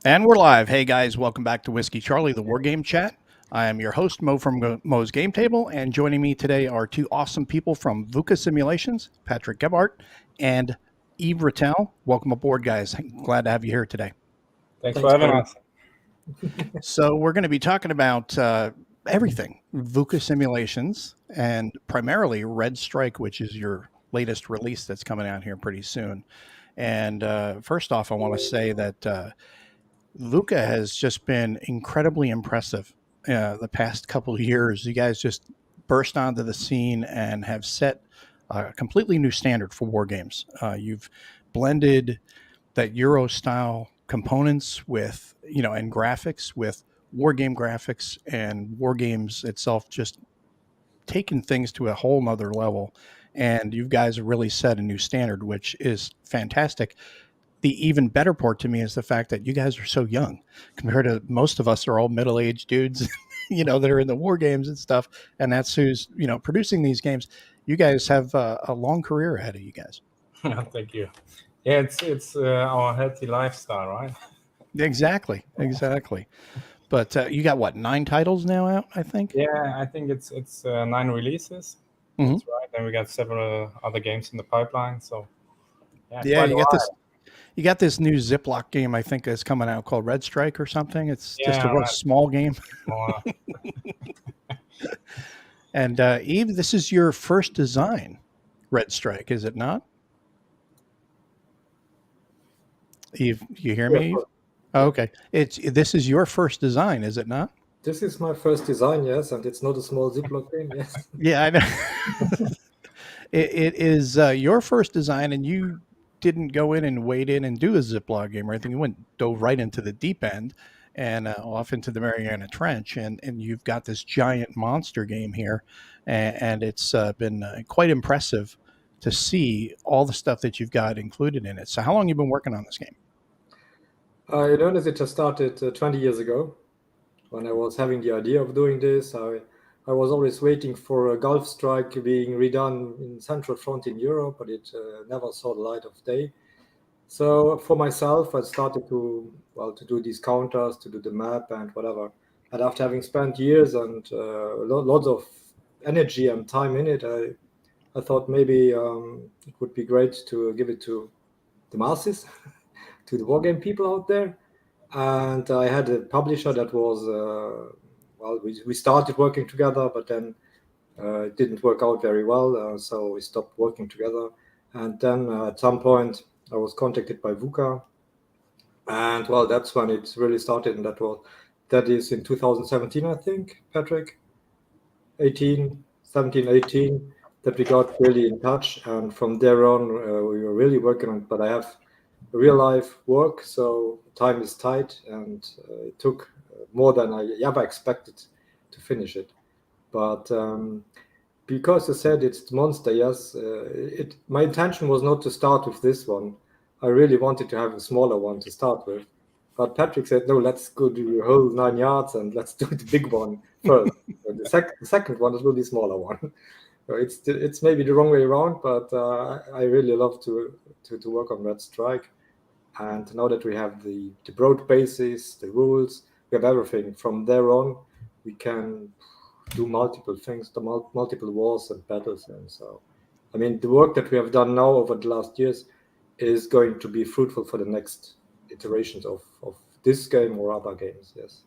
And we're live. Hey guys, welcome back to Whiskey Charlie, the War Game Chat. I am your host, Mo from Mo's Game Table, and joining me today are two awesome people from VUCA Simulations, Patrick Gebhardt and Yves Rattel. Welcome aboard, guys. Glad to have you here today. Thanks for having us. So we're going to be talking about everything, VUCA Simulations, and primarily Red Strike, which is your latest release that's coming out here pretty soon. And first off, I want to say that VUCA has just been incredibly impressive the past couple of years. You guys just burst onto the scene and have set a completely new standard for war games. You've blended that Euro style components with, and graphics with war game graphics, and war games itself just taken things to a whole nother level. And you guys have really set a new standard, which is fantastic. The even better part to me is the fact that you guys are so young compared to most of us are all middle-aged dudes, that are in the war games and stuff. And that's who's, producing these games. You guys have a long career ahead of you guys. Thank you. Yeah, it's our healthy lifestyle, right? Exactly. But you got what, 9 titles now out, I think? Yeah, I think it's 9 releases. Mhm. That's right. And we got several other games in the pipeline. So yeah, you got this new Ziploc game, I think, that's coming out called Red Strike or something. It's just a real small game. And Yves, this is your first design, Red Strike, is it not? Yves, you hear me? Yves? Oh, okay. This is your first design, is it not? This is my first design, yes, and it's not a small Ziploc game, yes. Yeah, I know. It is your first design, and you didn't go in and wade in and do a Ziploc game or anything. You dove right into the deep end and off into the Mariana Trench, and you've got this giant monster game here, and it's been quite impressive to see all the stuff that you've got included in it. So how long have you been working on this game? I noticed it just started 20 years ago when I was having the idea of doing this. I was always waiting for a Gulf Strike being redone in Central Front in Europe, but it never saw the light of day. So for myself, I started to do these counters, to do the map and whatever. And after having spent years and lots of energy and time in it, I thought maybe it would be great to give it to the masses, to the wargame people out there. And I had a publisher that was, we started working together, but then it didn't work out very well. So we stopped working together. And then at some point, I was contacted by VUCA. And that's when it really started. And that is in 2017, I think, Patrick, 17, 18, that we got really in touch. And from there on, we were really working on it. But I have real life work, so time is tight, and it took more than I ever expected to finish it. But because you said it's the monster, yes, my intention was not to start with this one. I really wanted to have a smaller one to start with. But Patrick said, no, let's go do the whole 9 yards and let's do the big one first. The second one will be the smaller one. So it's maybe the wrong way around, but I really love to work on Red Strike. And now that we have the broad basis, the rules, we have everything. From there on, we can do multiple things, multiple wars and battles. And so, I mean, the work that we have done now over the last years is going to be fruitful for the next iterations of this game or other games, yes.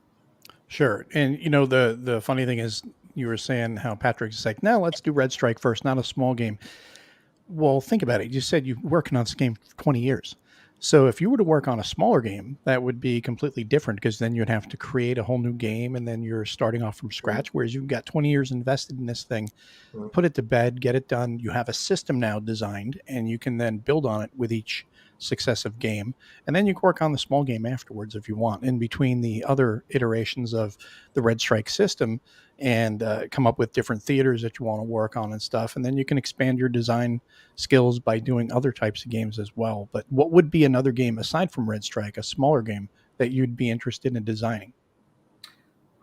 Sure. And, the funny thing is, you were saying how Patrick's like, no, let's do Red Strike first, not a small game. Well, think about it. You said you're working on this game for 20 years. So if you were to work on a smaller game, that would be completely different, because then you'd have to create a whole new game, and then you're starting off from scratch, whereas you've got 20 years invested in this thing, put it to bed, get it done. You have a system now designed, and you can then build on it with each successive game. And then you can work on the small game afterwards if you want, in between the other iterations of the Red Strike system, and come up with different theaters that you want to work on and stuff. And then you can expand your design skills by doing other types of games as well. But what would be another game aside from Red Strike, a smaller game that you'd be interested in designing?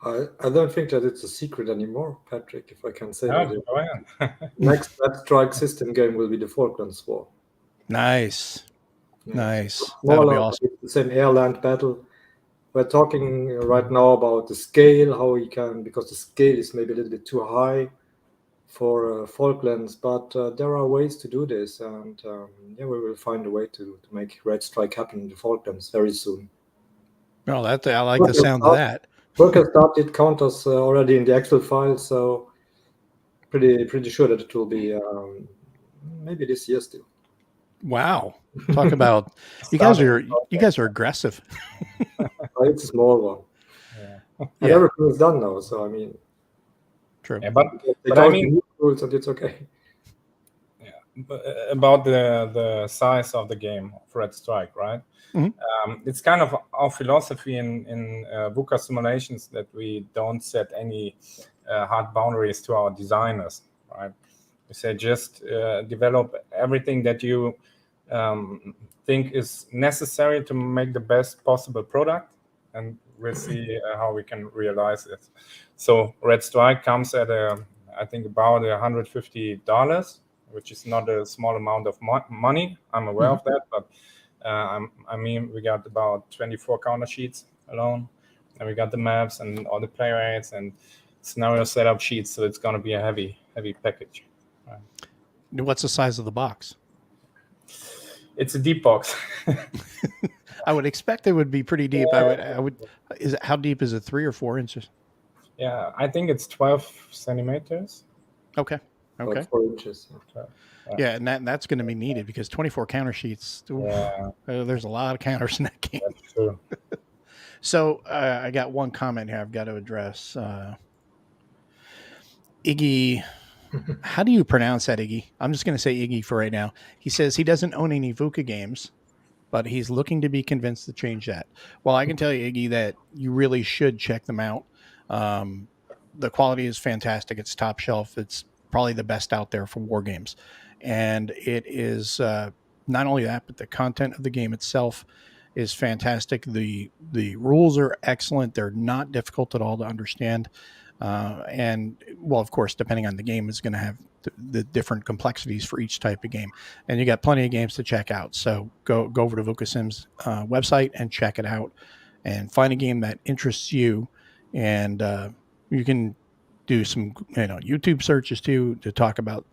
I don't think that it's a secret anymore, Patrick, if I can say that. Next Red Strike system game will be the Falklands War. Nice. Nice. That'll be awesome. It's an air-land battle. we're talking right now about the scale, how we can, because the scale is maybe a little bit too high for Falklands, but there are ways to do this, and we will find a way to make Red Strike happen in the Falklands very soon. Well, I like the sound of that. VUCA started counters already in the Excel file, so pretty sure that it will be maybe this year still. Wow, talk about you guys are aggressive. It's a small one. Yeah. And everything is done now, so I mean, true. Yeah, but I mean, rules and it's okay. Yeah, but about the size of the game of Red Strike, right? Mm-hmm. It's kind of our philosophy in VUCA Simulations that we don't set any hard boundaries to our designers, right? We say just develop everything that you think is necessary to make the best possible product, and we'll see how we can realize it. So Red Strike comes at I think about $150, which is not a small amount of money. I'm aware of that, but I mean, we got about 24 counter sheets alone, and we got the maps and all the player aids and scenario setup sheets. So it's going to be a heavy package. Right. What's the size of the box? It's a deep box. I would expect it would be pretty deep. I would. How deep is it? 3 or 4 inches? Yeah, I think it's 12 centimeters. Okay. 4 inches. Yeah, and that's going to be needed because 24 counter sheets. There's a lot of counters in that game. That's true. So I got one comment here I've got to address. Iggy, how do you pronounce that, Iggy? I'm just going to say Iggy for right now. He says he doesn't own any VUCA games, but he's looking to be convinced to change that. Well, I can tell you, Iggy, that you really should check them out. The quality is fantastic. It's top shelf. It's probably the best out there for war games. And it is not only that, but the content of the game itself is fantastic. The rules are excellent. They're not difficult at all to understand. And, well, of course, depending on the game, is going to have the different complexities for each type of game. And you got plenty of games to check out. So go over to VUCA Sims website and check it out and find a game that interests you. And you can do some YouTube searches too to talk about,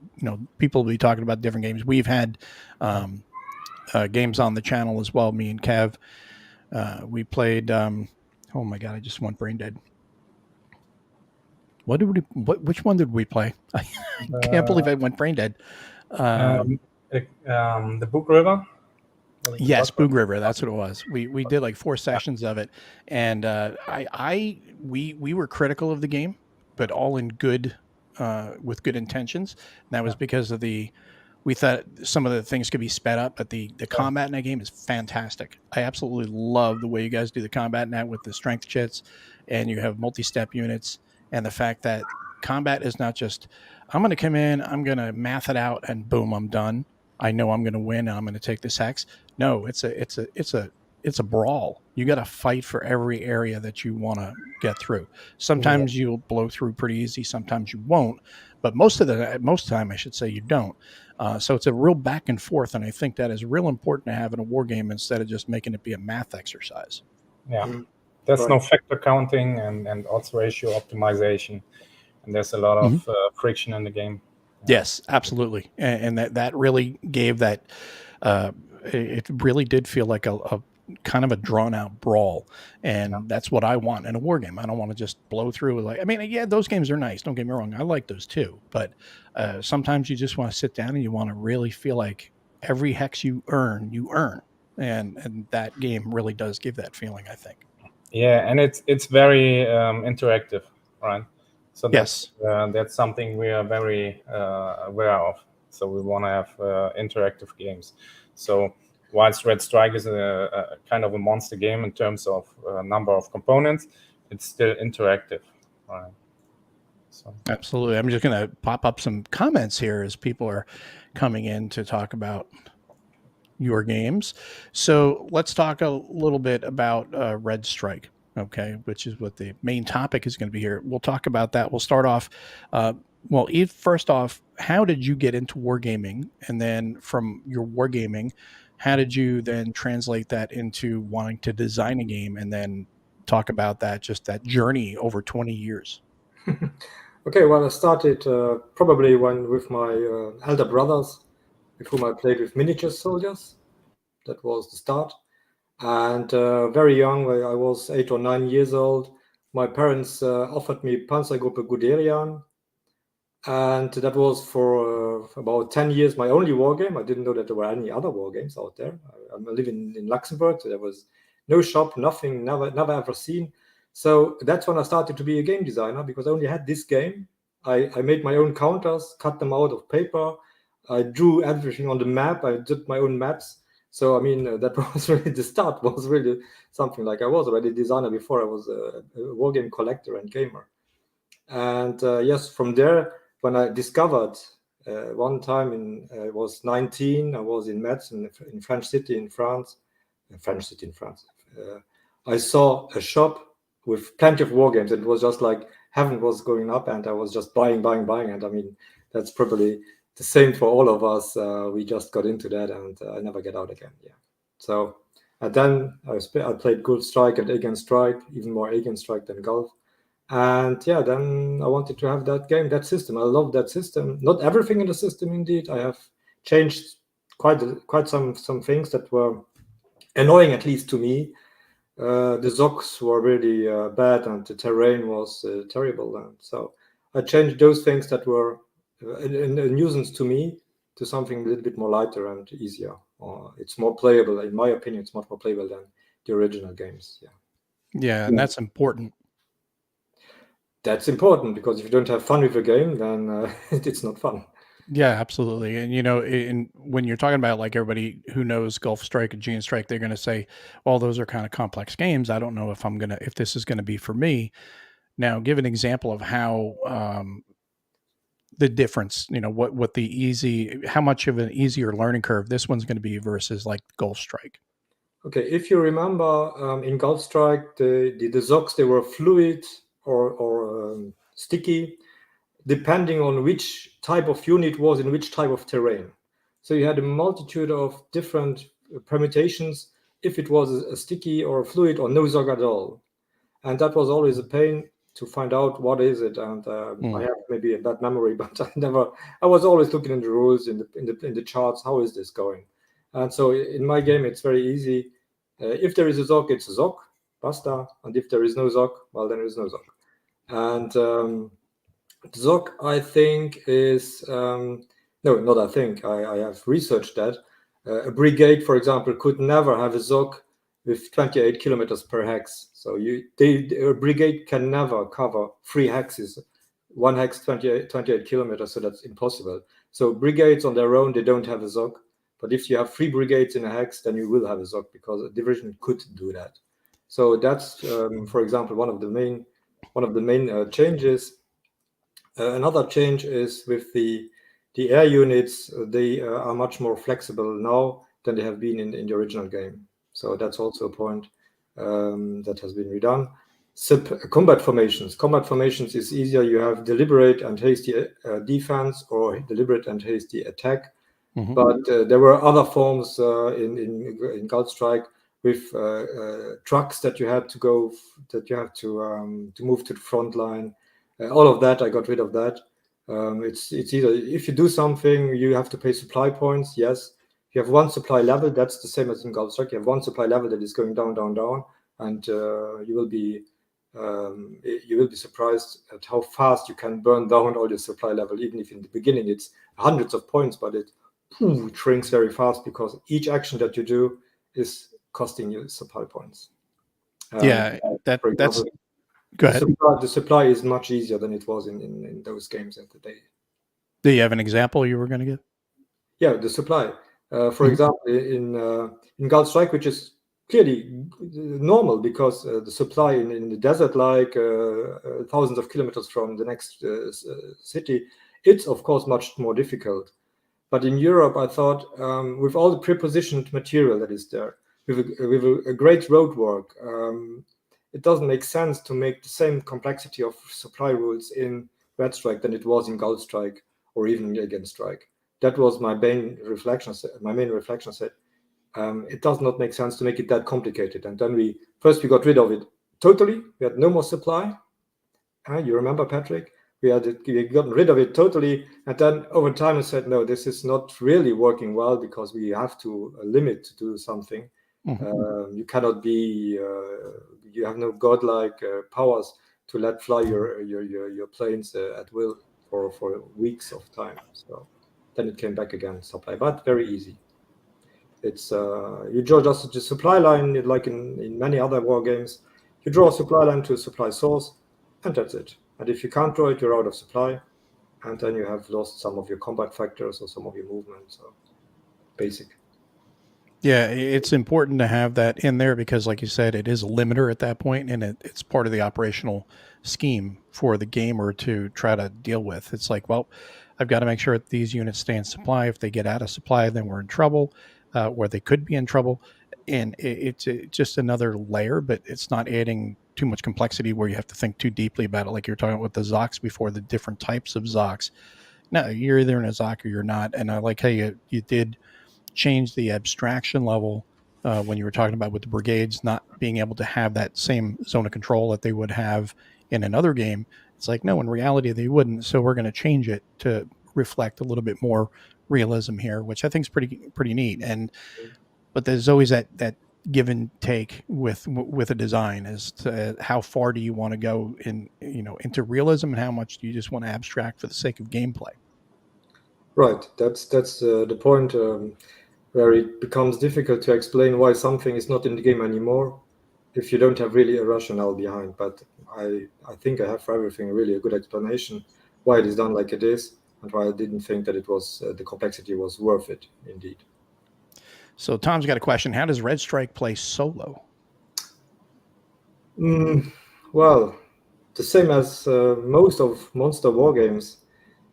people will be talking about different games. We've had games on the channel as well. Me and Kev, we played. Oh my God, I just went brain dead. Which one did we play? I can't believe I went brain dead. The Book River. Yes, Boog River. That's what it was. We did like 4 sessions of it, and we were critical of the game, but all in good, with good intentions. And that was because of we thought some of the things could be sped up, but the combat in that game is fantastic. I absolutely love the way you guys do the combat in that with the strength chits, and you have multi-step units, and the fact that combat is not just I'm going to come in, I'm going to math it out, and boom, I'm done. I know I'm going to win, and I'm going to take this hex. No, it's a brawl. You got to fight for every area that you want to get through. Sometimes you'll blow through pretty easy. Sometimes you won't, but most of the time, I should say, you don't. So it's a real back and forth, and I think that is real important to have in a war game instead of just making it be a math exercise. Yeah, there's no factor counting and odds ratio optimization, and there's a lot of friction in the game. Yes, absolutely, and that really gave that. It really did feel like a kind of a drawn out brawl, and that's what I want in a war game. I don't want to just blow through those games are nice. Don't get me wrong, I like those too. But sometimes you just want to sit down and you want to really feel like every hex you earn, and that game really does give that feeling, I think. Yeah, and it's very interactive, right? So that's something we are very aware of. So we want to have interactive games. So whilst Red Strike is a kind of a monster game in terms of number of components, it's still interactive. Right. So. Absolutely. I'm just going to pop up some comments here as people are coming in to talk about your games. So let's talk a little bit about Red Strike. Okay, which is what the main topic is going to be here. We'll talk about that. We'll start off. Well, Yves, first off, how did you get into wargaming? And then from your wargaming, how did you then translate that into wanting to design a game and then talk about that, just that journey over 20 years. Okay, well, I started probably with my elder brothers, with whom I played with miniature soldiers. That was the start. And very young, I was 8 or 9 years old. My parents offered me Panzergruppe Guderian, and that was for about 10 years my only war game. I didn't know that there were any other war games out there. I'm living in Luxembourg, so there was no shop, nothing, never ever seen. So that's when I started to be a game designer, because I only had this game. I made my own counters, cut them out of paper. I drew everything on the map. I did my own maps. So, I mean, that was really the start, was really something like I was already a designer before I was a war game collector and gamer. And yes, from there, when I discovered one time I was 19, I was in Metz, in French city in France. I saw a shop with plenty of war games. It was just like heaven was going up, and I was just buying. And I mean, that's probably the same for all of us. We just got into that, and I never get out again. Yeah. So, and then I played Gulf Strike and Aegean Strike, even more Aegean Strike than Gulf. And yeah, then I wanted to have that game, that system. I love that system. Not everything in the system, indeed. I have changed quite some things that were annoying, at least to me. The ZOCs were really bad, and the terrain was terrible. And so I changed those things that were a nuisance to me to something a little bit more lighter and easier. It's more playable, in my opinion. It's much more playable than the original games. Yeah. Yeah, and that's important. That's important, because if you don't have fun with a game, then it's not fun. Yeah, absolutely. And when you're talking about, like, everybody who knows Gulf Strike and Aegean Strike, they're going to say, "Well, those are kind of complex games. I don't know if this is going to be for me." Now, give an example of how the difference. How much of an easier learning curve this one's going to be versus like Gulf Strike. Okay, if you remember, in Gulf Strike, the ZOCs, they were fluid or sticky, depending on which type of unit was in which type of terrain. So you had a multitude of different permutations if it was a sticky or a fluid or no ZOC at all. And that was always a pain to find out what is it. And I have maybe a bad memory, but I was always looking in the rules, in the charts, how is this going? And so in my game, it's very easy. If there is a ZOC, it's a ZOC, basta. And if there is no ZOC, well, then there is no ZOC. And ZOC, I think, is no, not I think. I have researched that. A brigade, for example, could never have a ZOC with 28 kilometers per hex. So a brigade can never cover 3 hexes. One hex, 28 kilometers, so that's impossible. So brigades on their own, they don't have a ZOC. But if you have 3 brigades in a hex, then you will have a ZOC, because a division could do that. So that's, for example, one of the main changes. Another change is with the air units. They are much more flexible now than they have been in the original game. So that's also a point that has been redone. Combat formations. Combat formations is easier. You have deliberate and hasty defense, or deliberate and hasty attack. Mm-hmm. But there were other forms in Gulf Strike with trucks that you have to move to the front line. All of that, I got rid of that. It's either, if you do something, you have to pay supply points. Yes, you have one supply level. That's the same as in Gulf Strike. You have one supply level that is going down, and you will be surprised at how fast you can burn down all your supply level. Even if in the beginning it's hundreds of points, but it shrinks very fast, because each action that you do is costing you supply points. Yeah, that's. Go ahead. The supply is much easier than it was in those games at the day. Do you have an example you were going to give? Yeah, the supply. For example, in Gulf Strike, which is clearly normal, because the supply in the desert, like thousands of kilometers from the next city, it's of course much more difficult. But in Europe, I thought, with all the prepositioned material that is there, with a great roadwork, it doesn't make sense to make the same complexity of supply rules in Red Strike than it was in Gulf Strike, or even Aegean Strike. That was my main reflection. It does not make sense to make it that complicated. And then we got rid of it totally. We had no more supply. You remember, Patrick? We had gotten rid of it totally, and then over time I said, no, this is not really working well because we have to limit to do something. You cannot be, you have no godlike powers to let fly your planes at will for weeks of time. So then it came back again, supply, but very easy. It's you draw just a supply line, like in many other war games. You draw a supply line to a supply source, and that's it. And if you can't draw it, you're out of supply, and then you have lost some of your combat factors or some of your movement. So basic. Yeah, it's important to have that in there because, like you said, it is a limiter at that point, and it's part of the operational scheme for the gamer to try to deal with. It's like, well, I've got to make sure that these units stay in supply. If they get out of supply, then we're in trouble, where they could be in trouble. And it's just another layer, but it's not adding too much complexity where you have to think too deeply about it. Like you were talking about with the Zocs before, the different types of Zocs. No, you're either in a Zoc or you're not. And I like how you did change the abstraction level when you were talking about with the brigades not being able to have that same zone of control that they would have in another game. It's like, no, in reality they wouldn't. So we're going to change it to reflect a little bit more realism here, which I think is pretty neat. But there's always that give and take with a design as to how far do you want to go into realism and how much do you just want to abstract for the sake of gameplay. Right. That's the point where it becomes difficult to explain why something is not in the game anymore if you don't have really a rationale behind. But I think I have for everything really a good explanation why it is done like it is and why I didn't think that it was the complexity was worth it indeed. So Tom's got a question. How does Red Strike play solo? Well, the same as most of monster war games.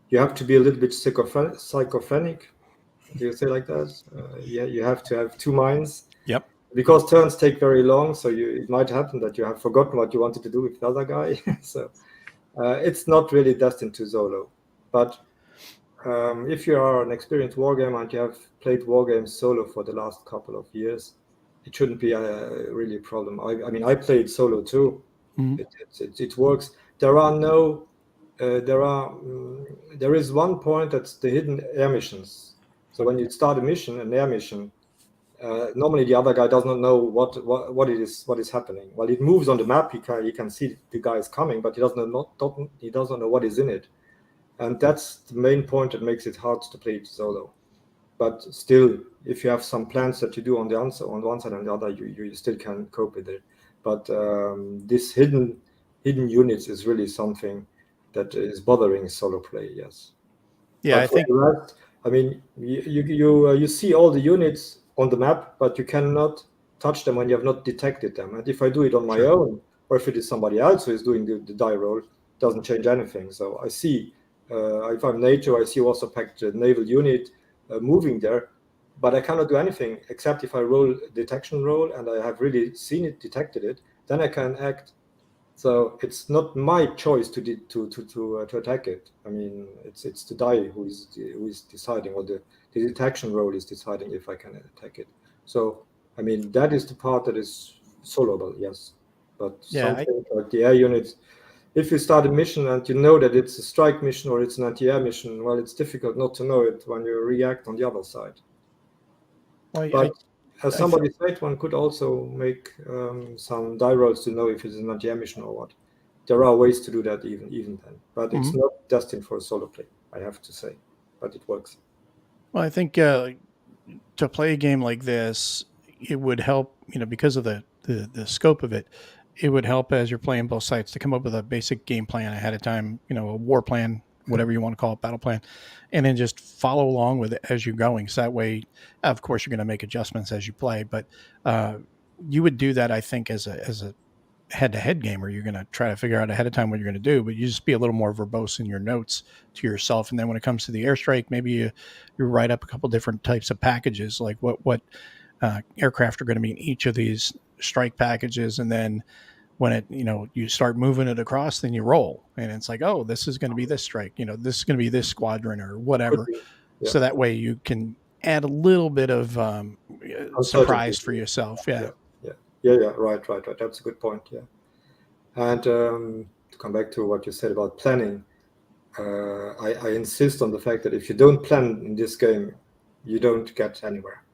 You have to be a little bit psychophonic. Do you say like that? Yeah, you have to have two minds. Yep. Because turns take very long, so it might happen that you have forgotten what you wanted to do with the other guy. So it's not really destined to solo. But if you are an experienced wargamer and you have played wargames solo for the last couple of years, it shouldn't be really a problem. I mean, I played solo too. It works. There is one point that's the hidden air missions. So when you start an air mission, normally the other guy does not know what is happening. Well, it moves on the map. He can see the guy is coming, but he doesn't know what is in it, and that's the main point that makes it hard to play it solo. But still, if you have some plans that you do on one side and the other, you still can cope with it. But this hidden units is really something that is bothering solo play. Yes. Yeah, but I think. The rest, I mean, you see all the units on the map, but you cannot touch them when you have not detected them. And if I do it on my own, or if it is somebody else who is doing the die roll, it doesn't change anything. So I see, if I'm NATO, I see also packed naval unit moving there, but I cannot do anything except if I roll detection roll and I have really seen it, detected it, then I can act. So it's not my choice to attack it. I mean, it's the die who is deciding, or the detection roll is deciding if I can attack it. So I mean, that is the part that is soloable, yes. But something like the air units, if you start a mission and you know that it's a strike mission or it's an anti-air mission, well, it's difficult not to know it when you react on the other side. But as somebody said, one could also make some die rolls to know if it's an anti-air mission or what. There are ways to do that even then, but it's not destined for solo play, I have to say, but it works. Well, I think to play a game like this, it would help, because of the scope of it, it would help as you're playing both sides to come up with a basic game plan ahead of time, a war plan, whatever you want to call it, battle plan, and then just follow along with it as you're going. So that way, of course, you're going to make adjustments as you play, but you would do that, I think, as a head-to-head gamer. You're going to try to figure out ahead of time what you're going to do, but you just be a little more verbose in your notes to yourself. And then when it comes to the airstrike, maybe you write up a couple different types of packages, like what aircraft are going to be in each of these strike packages, and then when it, you start moving it across, then you roll, and it's like, oh, this is going to be this strike, this is going to be this squadron or whatever. Yeah. So that way you can add a little bit of surprise for yourself. Yeah. Right. That's a good point. Yeah. And to come back to what you said about planning, I insist on the fact that if you don't plan in this game, you don't get anywhere.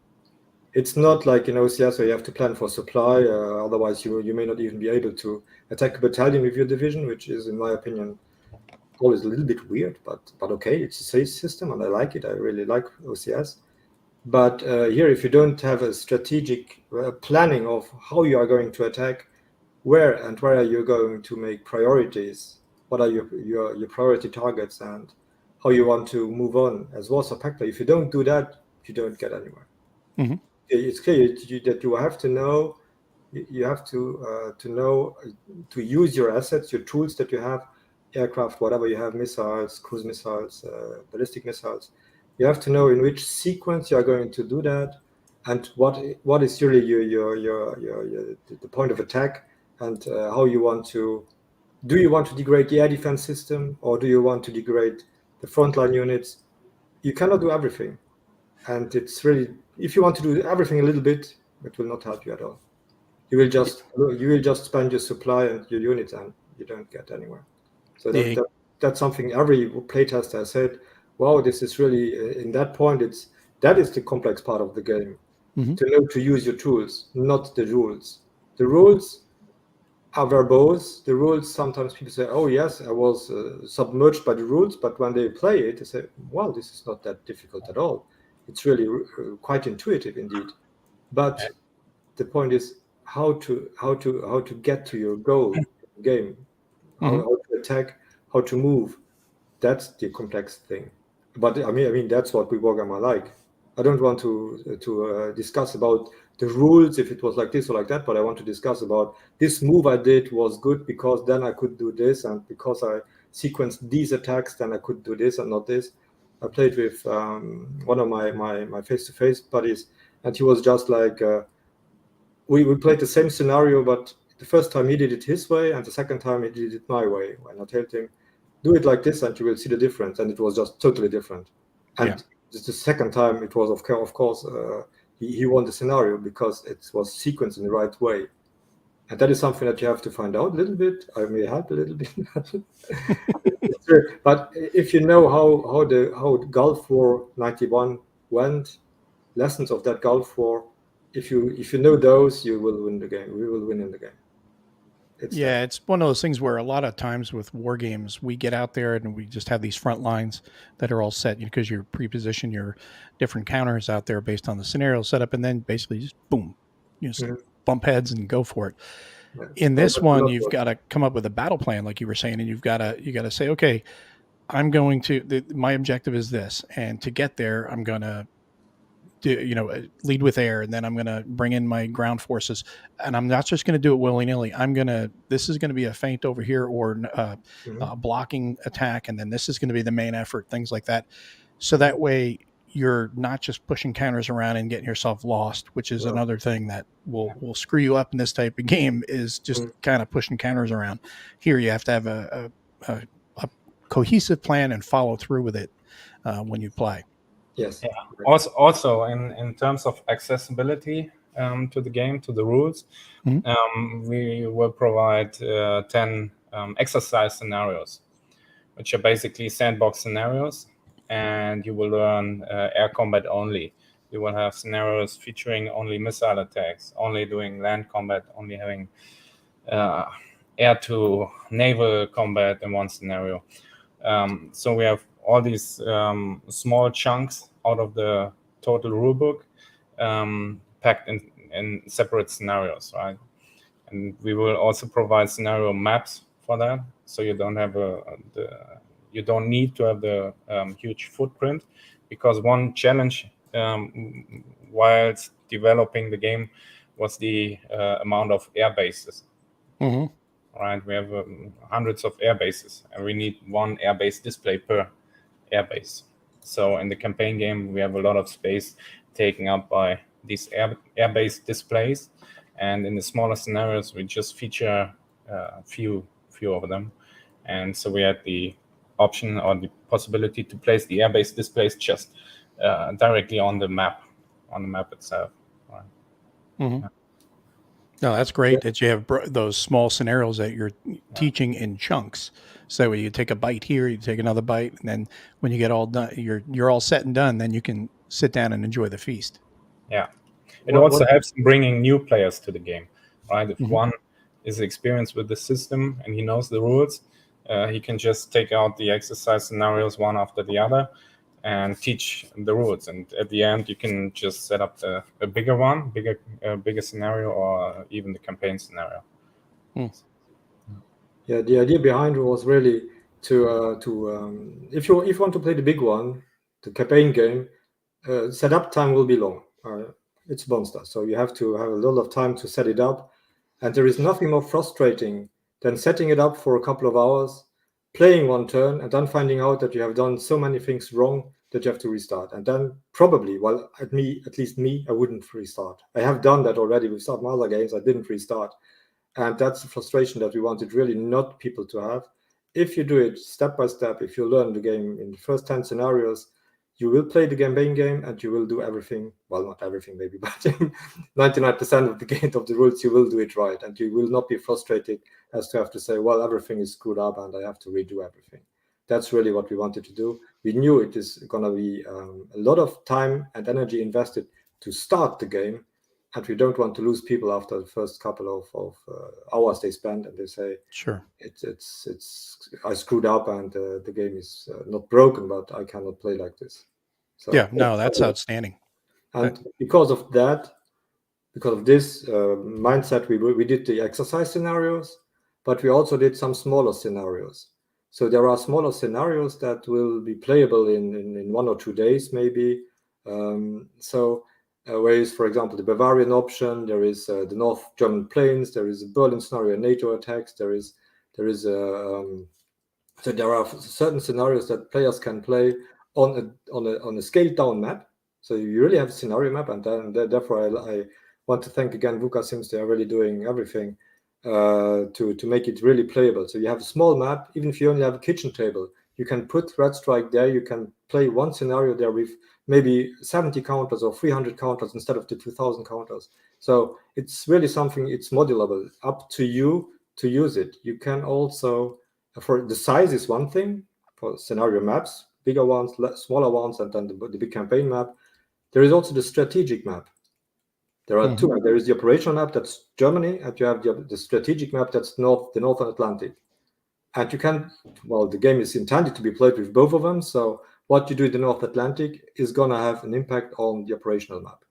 It's not like in OCS where you have to plan for supply, otherwise you may not even be able to attack a battalion with your division, which is, in my opinion, always a little bit weird, but okay, it's a safe system and I like it. I really like OCS. But here, if you don't have a strategic planning of how you are going to attack, where are you going to make priorities, what are your priority targets, and how you want to move on as Warsaw Pact player, if you don't do that, you don't get anywhere. Mm-hmm. It's clear that you have to know, to use your assets, your tools that you have, aircraft, whatever you have, missiles, cruise missiles, ballistic missiles. You have to know in which sequence you are going to do that, and what is really the point of attack, and how you want to. Do you want to degrade the air defense system, or do you want to degrade the frontline units? You cannot do everything, and it's really, if you want to do everything a little bit, it will not help you at all. You will just spend your supply and your units, and you don't get anywhere. So that's something every playtester has said. Wow, this is really, in that point, that is the complex part of the game. Mm-hmm. To know to use your tools, not the rules. The rules are verbose. The rules, sometimes people say, oh yes, I was submerged by the rules, but when they play it, they say, wow, this is not that difficult at all. It's really quite intuitive indeed. But the point is how to get to your goal game, how to attack, how to move. That's the complex thing. But I mean that's what we Wargammer like. I don't want to discuss about the rules if it was like this or like that, but I want to discuss about this move I did was good because then I could do this, and because I sequenced these attacks, then I could do this and not this. I played with one of my face-to-face buddies, and he was just like, we played the same scenario, but the first time he did it his way, and the second time he did it my way. When I told him, do it like this, and you will see the difference, and it was just totally different. And the second time, it was of course he won the scenario because it was sequenced in the right way. And that is something that you have to find out a little bit. I may help a little bit. But if you know how Gulf War 91 went, lessons of that Gulf War, if you know those, you will win the game. We will win in the game. It's one of those things where a lot of times with war games, we get out there and we just have these front lines that are all set because you're pre-positioned your different counters out there based on the scenario setup, and then basically just boom, you just bump heads and go for it. Yeah. In this one, you've got to come up with a battle plan, like you were saying, and you got to say, okay, I'm going to my objective is this, and to get there, I'm going to lead with air, and then I'm going to bring in my ground forces, and I'm not just going to do it willy-nilly. This is going to be a feint over here, or a blocking attack, and then this is going to be the main effort, things like that. So that way you're not just pushing counters around and getting yourself lost, which is another thing that will screw you up in this type of game, is just kind of pushing counters around. Here you have to have a cohesive plan and follow through with it when you play. Yes. Yeah. Also, in terms of accessibility to the game, to the rules, we will provide 10 exercise scenarios, which are basically sandbox scenarios, and you will learn air combat only. You will have scenarios featuring only missile attacks, only doing land combat, only having air to naval combat in one scenario. So we have all these small chunks out of the total rulebook packed in separate scenarios, right? And we will also provide scenario maps for that, so you don't have you don't need to have the huge footprint, because one challenge whilst developing the game was the amount of air bases. Right, we have hundreds of air bases, and we need one airbase display per airbase. So in the campaign game, we have a lot of space taken up by these airbase displays, and in the smaller scenarios, we just feature a few of them. And so we had the option or the possibility to place the airbase displays just directly on the map itself. Right? No, that's great that you have those small scenarios that you're teaching in chunks. So you take a bite here, you take another bite, and then when you get all done, you're all set and done. Then you can sit down and enjoy the feast. Yeah, it also helps in bringing new players to the game, right? If one is experienced with the system and he knows the rules, he can just take out the exercise scenarios one after the other and teach the rules. And at the end, you can just set up a bigger one, bigger scenario, or even the campaign scenario. Yeah, the idea behind it was really to if you want to play the big one, the campaign game, setup time will be long. It's monster, so you have to have a lot of time to set it up, and there is nothing more frustrating than setting it up for a couple of hours, playing one turn, and then finding out that you have done so many things wrong that you have to restart. And then probably, well, at least me, I wouldn't restart. I have done that already with some other games. I didn't restart. And that's the frustration that we wanted really not people to have. If you do it step by step, if you learn the game in the first 10 scenarios, you will play the campaign game and you will do everything. Well, not everything maybe, but 99% of the game of the rules, you will do it right. And you will not be frustrated as to have to say, well, everything is screwed up and I have to redo everything. That's really what we wanted to do. We knew it is going to be a lot of time and energy invested to start the game. And we don't want to lose people after the first couple of hours they spend, and they say, "Sure, it's I screwed up, and the game is not broken, but I cannot play like this." So yeah, no, that's outstanding. And because of this mindset, we did the exercise scenarios, but we also did some smaller scenarios. So there are smaller scenarios that will be playable in 1 or 2 days, maybe. Whereas, for example, the Bavarian option, there is the North German plains, there is a Berlin scenario, NATO attacks, so there are certain scenarios that players can play on a scaled down map. So you really have a scenario map, and then therefore I want to thank again VUCA Sims. They are really doing everything to make it really playable. So you have a small map, even if you only have a kitchen table, you can put Red Strike there. You can play one scenario there with maybe 70 counters or 300 counters instead of the 2000 counters. So it's really something, it's modulable, up to you to use it. You can also, for the size is one thing, for scenario maps, bigger ones, smaller ones, and then the big campaign map. There is also the strategic map. There are two. There is the operational map, that's Germany, and you have the strategic map, that's the Northern Atlantic. And you can, well, the game is intended to be played with both of them. So what you do in the North Atlantic is going to have an impact on the operational map.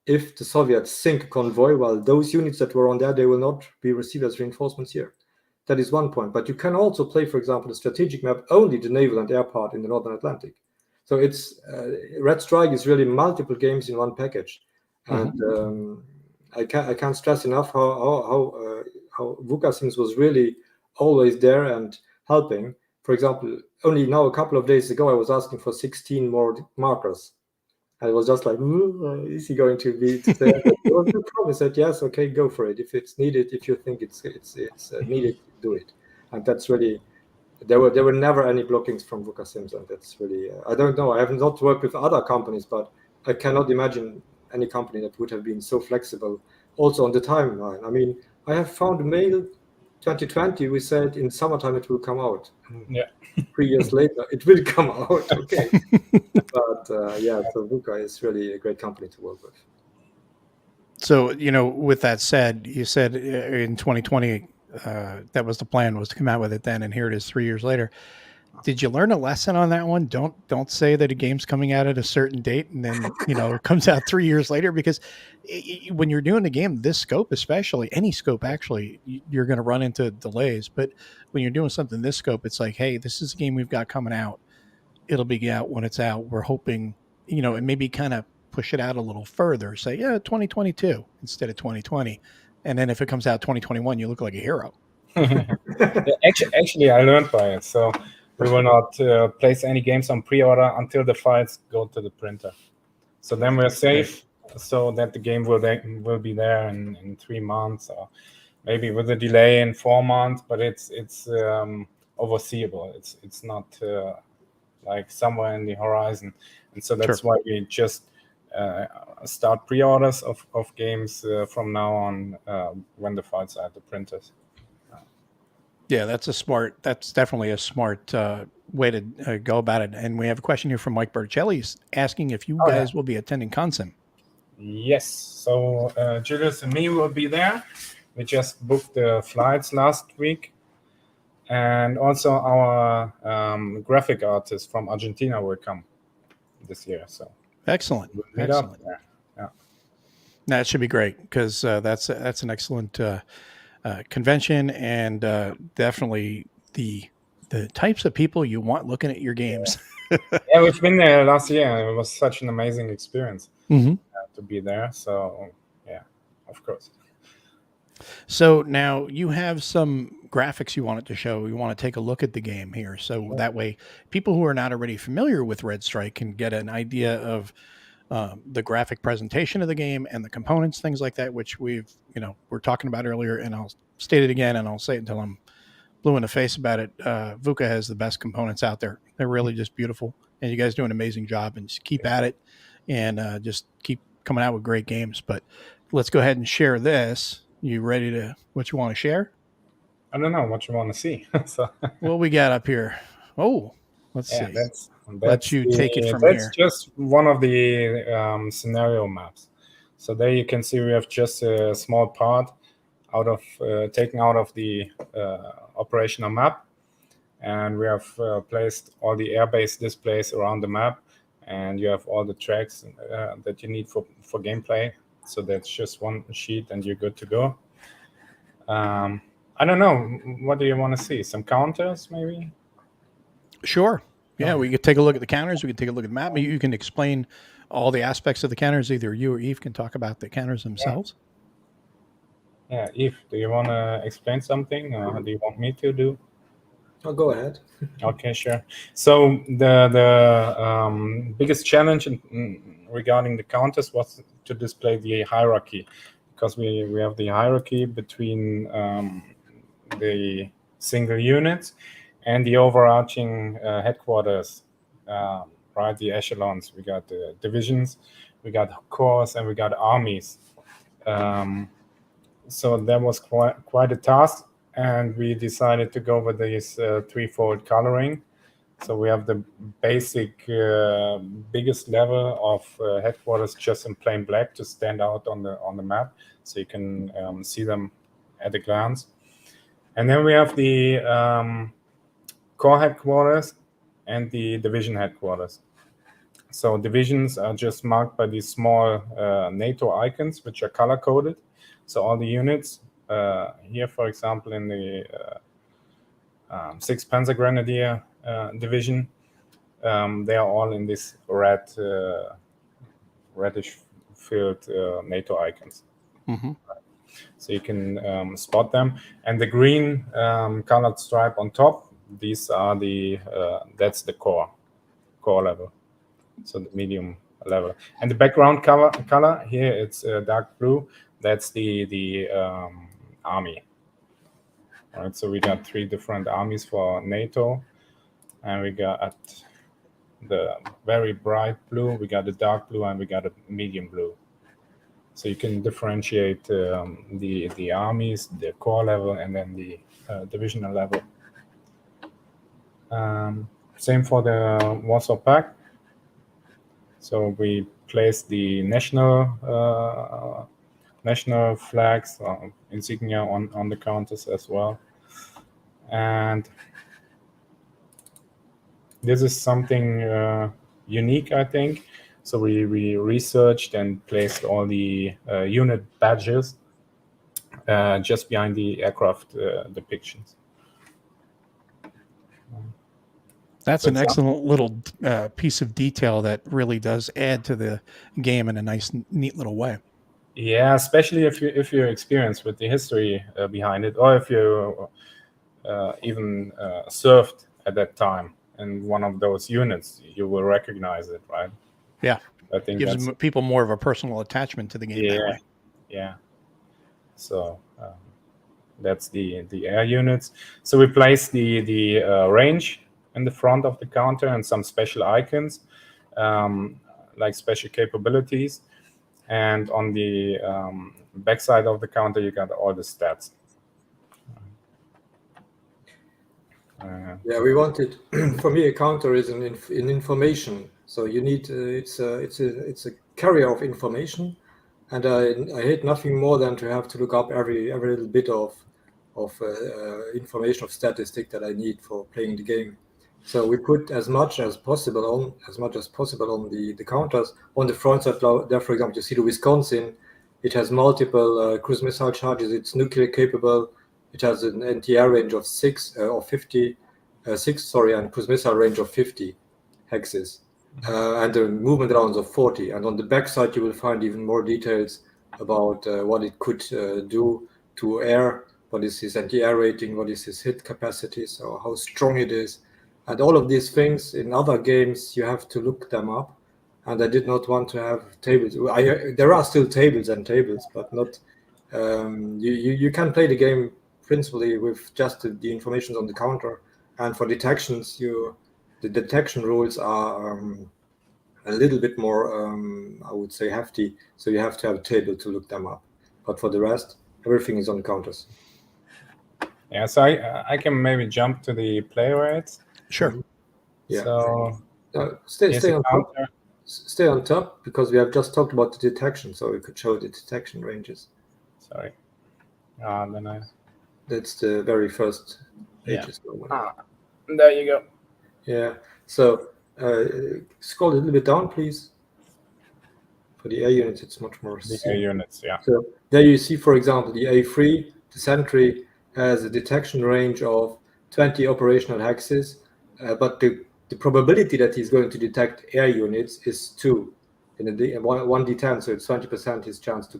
If the Soviets sink a convoy, well, those units that were on there, they will not be received as reinforcements here. That is one point. But you can also play, for example, the strategic map, only the naval and air part in the Northern Atlantic. So it's Red Strike is really multiple games in one package. And I can't stress enough how VUCA Sims was really always there and helping. For example, only now a couple of days ago, I was asking for 16 more markers. I was just like, is he going to be to say? No problem. I said, yes, okay, go for it. If it's needed, if you think it's needed, do it. And that's really, there were never any blockings from VUCA Sims, and that's really, I don't know. I have not worked with other companies, but I cannot imagine any company that would have been so flexible. Also on the timeline. I mean, I have found a mail 2020, we said in summertime it will come out. Yeah. 3 years later, it will come out. Okay. But so VUCA is really a great company to work with. So, with that said, you said in 2020, that was the plan, was to come out with it then, and here it is 3 years later. Did you learn a lesson on that one? Don't say that a game's coming out at a certain date and then, it comes out 3 years later, because when you're doing a game, this scope, especially any scope, actually, you're going to run into delays. But when you're doing something this scope, it's like, hey, this is a game we've got coming out. It'll be out when it's out. We're hoping, and maybe kind of push it out a little further, say, 2022 instead of 2020. And then if it comes out 2021, you look like a hero. Actually, I learned by it. So we will not place any games on pre-order until the files go to the printer. So then we're safe, so that the game will be there in 3 months, or maybe with a delay in 4 months. But it's overseeable. It's not like somewhere in the horizon, and so that's why we just start pre-orders of games from now on when the files are at the printers. Yeah, that's definitely a smart way to go about it. And we have a question here from Mike Berticelli asking if you guys will be attending Consim. Yes, so Julius and me will be there. We just booked the flights last week. And also our graphic artist from Argentina will come this year. So excellent. We'll meet excellent. Up there. Yeah. That should be great because that's an excellent convention, and definitely the types of people you want looking at your games. Yeah, we've been there last year. It was such an amazing experience to be there. So yeah, of course. So now you have some graphics you wanted to show. You want to take a look at the game here. So that way people who are not already familiar with Red Strike can get an idea of the graphic presentation of the game and the components, things like that, which we're talking about earlier, and I'll state it again and I'll say it until I'm blue in the face about it. VUCA has the best components out there. They're really just beautiful, and you guys do an amazing job, and just keep at it and just keep coming out with great games. But let's go ahead and share this. You ready to what you want to share? I don't know what you want to see. So what we got up here. Oh, let's see. Let you take it from here. That's just one of the scenario maps. So there you can see we have just a small part taken out of the operational map, and we have placed all the airbase displays around the map, and you have all the tracks that you need for gameplay. So that's just one sheet and you're good to go. I don't know. What do you want to see? Some counters, maybe? Sure. Yeah, we could take a look at the counters. We could take a look at the map. You can explain all the aspects of the counters. Either you or Yves can talk about the counters themselves. Yeah, Yves, do you want to explain something, or do you want me to do? I'll go ahead. Okay, sure. So the biggest challenge regarding the counters was to display the hierarchy, because we have the hierarchy between the single units and the overarching headquarters, right? The echelons. We got the divisions, we got corps, and we got armies. So that was quite a task, and we decided to go with this threefold coloring. So we have the basic biggest level of headquarters just in plain black to stand out on the map, so you can see them at a glance. And then we have the core headquarters and the division headquarters. So divisions are just marked by these small NATO icons, which are color-coded. So all the units here, for example, in the 6th Panzer Grenadier Division, they are all in this reddish filled NATO icons. So you can spot them. And the green colored stripe on top, these are that's the core level, so the medium level. And the background color here, it's dark blue. That's the army. All right, so we got 3 different armies for NATO, and we got the very bright blue, we got the dark blue, and we got a medium blue. So you can differentiate the armies, the core level, and then the divisional level. Same for the Warsaw Pact. So we place the national flags, insignia on the counters as well. And this is something unique, I think. So we researched and placed all the unit badges just behind the aircraft depictions. That's an excellent little piece of detail that really does add to the game in a nice, neat little way. Yeah, especially if you're experienced with the history behind it, or if you even served at that time in one of those units, you will recognize it, right? Yeah, I think gives people more of a personal attachment to the game that way. Yeah. So that's the air units. So we place the range in the front of the counter and some special icons. like special capabilities, and on the backside of the counter you got all the stats. Yeah, we wanted. For me, a counter is an information. So you need it's a carrier of information, and I hate nothing more than to have to look up every little bit of information of statistic that I need for playing the game. So we put as much as possible on the counters. On the front side there, for example, you see the Wisconsin. It has multiple cruise missile charges. It's nuclear capable. It has an anti-air range of 6 or 50. 6, and cruise missile range of 50 hexes, and a movement allowance of 40. And on the back side, you will find even more details about what it could do to air, what is his anti-air rating, what is his hit capacity, so how strong it is. And all of these things in other games, you have to look them up. And I did not want to have tables. There are still tables and tables, but not. You can play the game principally with just the information on the counter. And for detections, the detection rules are a little bit more, I would say, hefty. So you have to have a table to look them up. But for the rest, everything is on the counters. Yeah, so I can maybe jump to the play rates. Sure. Yeah. So stay on top, because we have just talked about the detection, so we could show the detection ranges. Sorry. That's the very first pages. Yeah. There you go. Yeah. So scroll a little bit down, please. For the air units, it's much more. The air units, yeah. So there you see, for example, the A3, the Sentry, has a detection range of 20 operational hexes, but the probability that he's going to detect air units is 2 in a 1d10, so it's 20% his chance to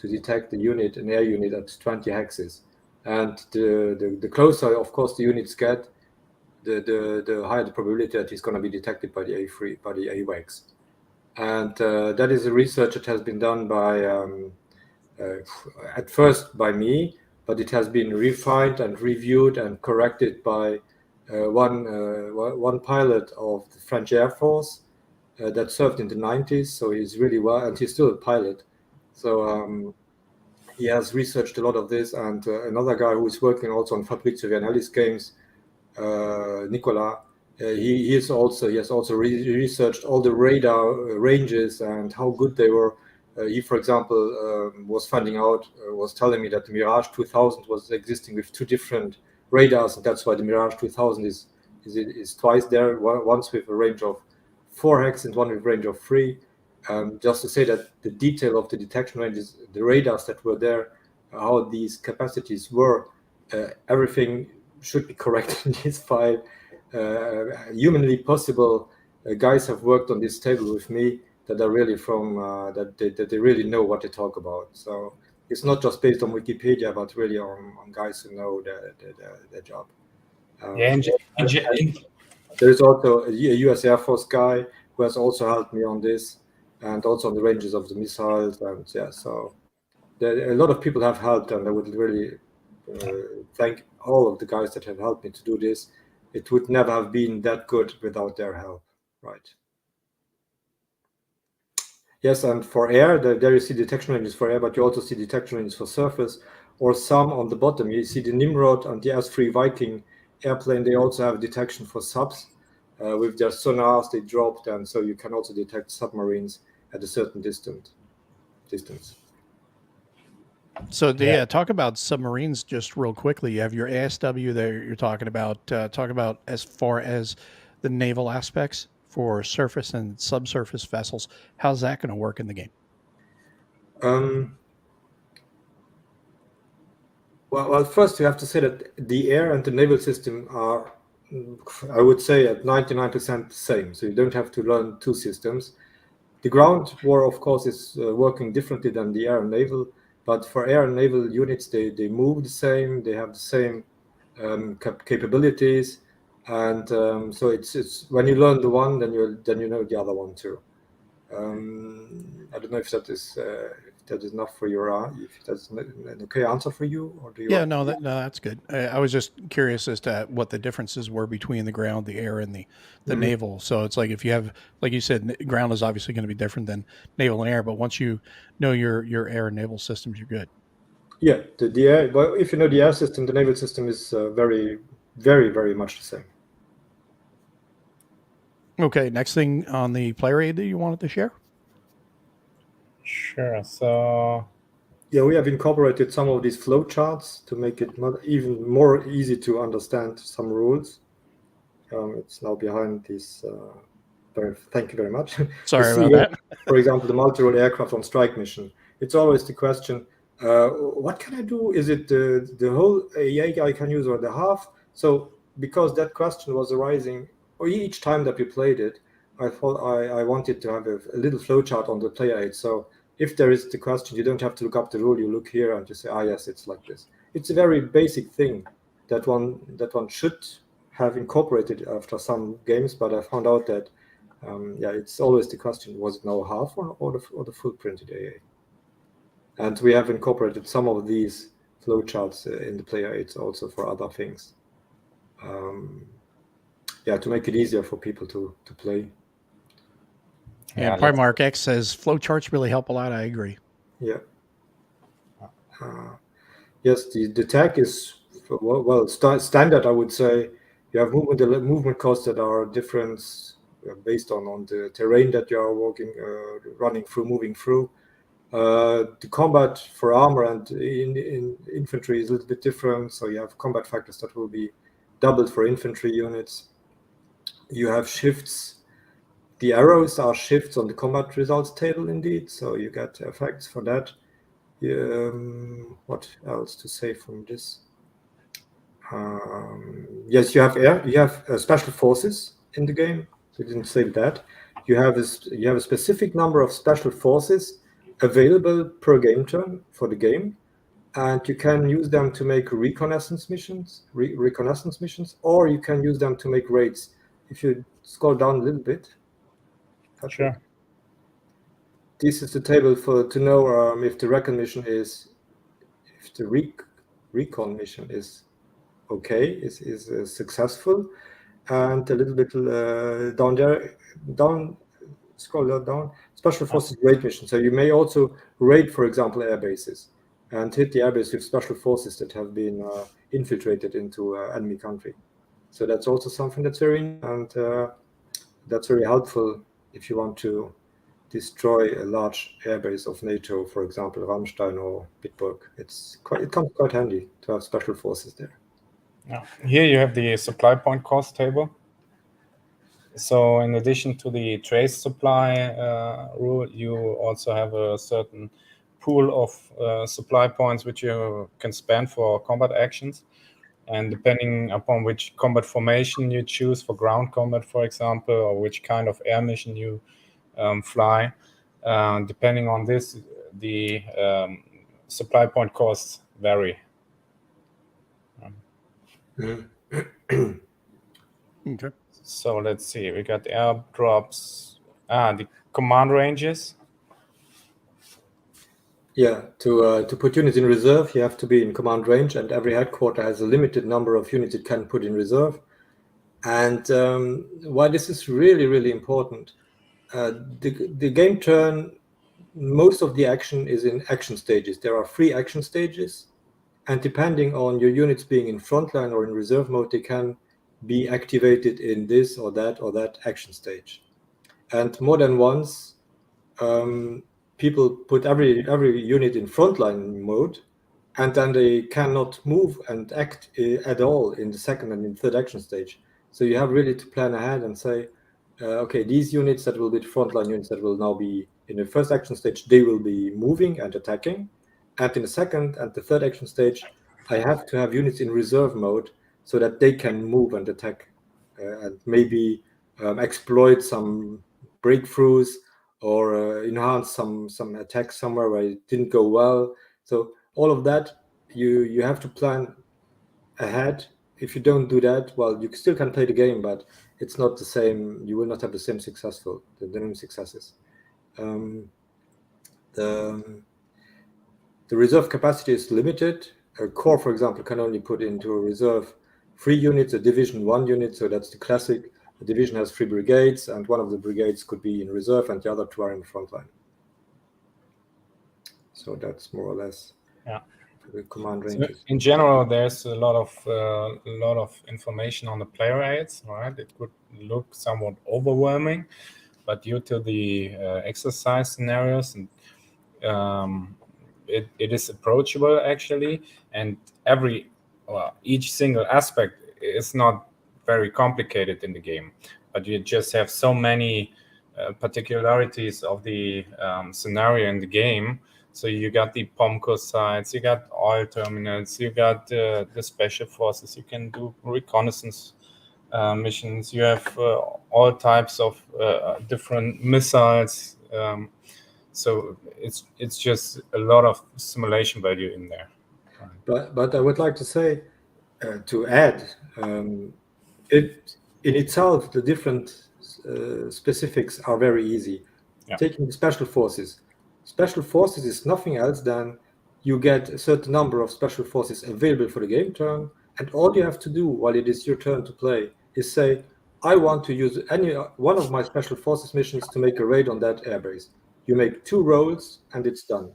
detect the unit, an air unit at 20 hexes. And the closer, of course, the units get, the higher the probability that he's going to be detected by the A3, by the AWACS. And that is a research that has been done by, at first by me, but it has been refined and reviewed and corrected by one pilot of the French Air Force that served in the 90s. So he's really well, and he's still a pilot. So he has researched a lot of this. And another guy who is working also on Fabrizio Vianelli's games, Nicola, he has also researched all the radar ranges and how good they were. He, for example, was telling me that the Mirage 2000 was existing with 2 different radars, and that's why the Mirage 2000 is twice there, once with a range of 4 hex and one with a range of 3. Just to say that the detail of the detection ranges, the radars that were there, how these capacities were, everything should be correct in this file. Humanly possible. Guys have worked on this table with me that are really from that they really know what they talk about. So it's not just based on Wikipedia, but really on guys who know their job. There is also a U.S. Air Force guy who has also helped me on this, and also on the ranges of the missiles. And yeah, so a lot of people have helped, and I would really thank all of the guys that have helped me to do this. It would never have been that good without their help, right? Yes, and for air, there you see detection ranges for air, but you also see detection ranges for surface, or some on the bottom. You see the Nimrod and the S3 Viking airplane, they also have detection for subs. With their sonars, they dropped, and so you can also detect submarines at a certain distance. So talk about submarines just real quickly. You have your ASW there you're talking about. Talk about as far as the naval aspects for surface and subsurface vessels. How's that going to work in the game? Well, first you have to say that the air and the naval system are, I would say, at 99% the same. So you don't have to learn 2 systems. The ground war, of course, is working differently than the air and naval. But for air and naval units, they move the same. They have the same capabilities, and so it's when you learn the one, then you know the other one too. I don't know if that is enough for your if that's an okay answer for you, or do you? Yeah, no, that's good. I was just curious as to what the differences were between the ground, the air, and the naval. So it's like if you have, like you said, ground is obviously going to be different than naval and air, but once you know your air and naval systems, you're good. Yeah, the air. Well, if you know the air system, the naval system is very, very, very much the same. Okay, next thing on the player aid that you wanted to share? Sure. So yeah, we have incorporated some of these flow charts to make it even more easy to understand some rules. It's now behind this. Thank you very much. Sorry about that. For example, the multi-role aircraft on strike mission. It's always the question, what can I do? Is it the whole AEA I can use or the half? So because that question was arising, or each time that we played it, I thought I wanted to have a little flowchart on the player aid. So if there is the question, you don't have to look up the rule. You look here and you say, yes, it's like this. It's a very basic thing that one should have incorporated after some games, but I found out that it's always the question: was it now half or the full printed AA? And we have incorporated some of these flowcharts in the player aids also for other things. To make it easier for people to play. And Primark X says flowcharts really help a lot. I agree. Yeah. Yes, the tag is standard. I would say you have movement costs that are different based on the terrain that you are moving through. The combat for armor and in infantry is a little bit different. So you have combat factors that will be doubled for infantry units. You have shifts. The arrows are shifts on the combat results table indeed. So you get effects for that. What else to say from this? Yes, you have air. You have special forces in the game. So we didn't say that. You have a specific number of special forces available per game turn for the game, and you can use them to make reconnaissance missions, or you can use them to make raids. If you scroll down a little bit, Patrick, sure. This is the table to know if the recon mission is, if the recon mission is okay, is successful, and a little bit down there, scroll down, special forces raid mission. So you may also raid, for example, air bases and hit the airbase with special forces that have been infiltrated into enemy country. So that's also something that's that's very helpful if you want to destroy a large airbase of NATO, for example, Ramstein or Bitburg. It comes quite handy to have special forces there. Here you have the supply point cost table. So in addition to the trace supply rule, you also have a certain pool of supply points which you can spend for combat actions. And depending upon which combat formation you choose for ground combat, for example, or which kind of air mission you fly, depending on this, the supply point costs vary. Okay. So let's see, we got airdrops, the command ranges. Yeah, to put units in reserve, you have to be in command range, and every headquarter has a limited number of units it can put in reserve. And why this is really, really important, the game turn, most of the action is in action stages. There are 3 action stages, and depending on your units being in frontline or in reserve mode, they can be activated in this or that action stage. And more than once, people put every unit in frontline mode, and then they cannot move and act at all in the second and in third action stage. So you have really to plan ahead and say, okay, these units that will be the frontline units that will now be in the first action stage, they will be moving and attacking. And in the second and the third action stage, I have to have units in reserve mode so that they can move and attack and maybe exploit some breakthroughs or enhance some attacks somewhere where it didn't go well. So all of that, you have to plan ahead. If you don't do that, well, you still can play the game, but it's not the same. You will not have the same successes. The reserve capacity is limited. A corps, for example, can only put into a reserve 3 units, a division 1 unit, so that's the classic. A division has 3 brigades, and one of the brigades could be in reserve, and the other 2 are in the front line. So that's more or less the command ranges. So in general, there's a lot of information on the player aids, right? It could look somewhat overwhelming, but due to the exercise scenarios, and it is approachable actually, and each single aspect is not very complicated in the game, but you just have so many particularities of the scenario in the game. So you got the POMCO sites, you got oil terminals, you got the special forces, you can do reconnaissance missions, you have all types of different missiles. So it's just a lot of simulation value in there. But I would like to say, to add, it in itself, the different specifics are very easy. Yeah. Taking the special forces. Special forces is nothing else than you get a certain number of special forces available for the game turn, and all you have to do while it is your turn to play is say, I want to use any one of my special forces missions to make a raid on that airbase. You make 2 rolls and it's done.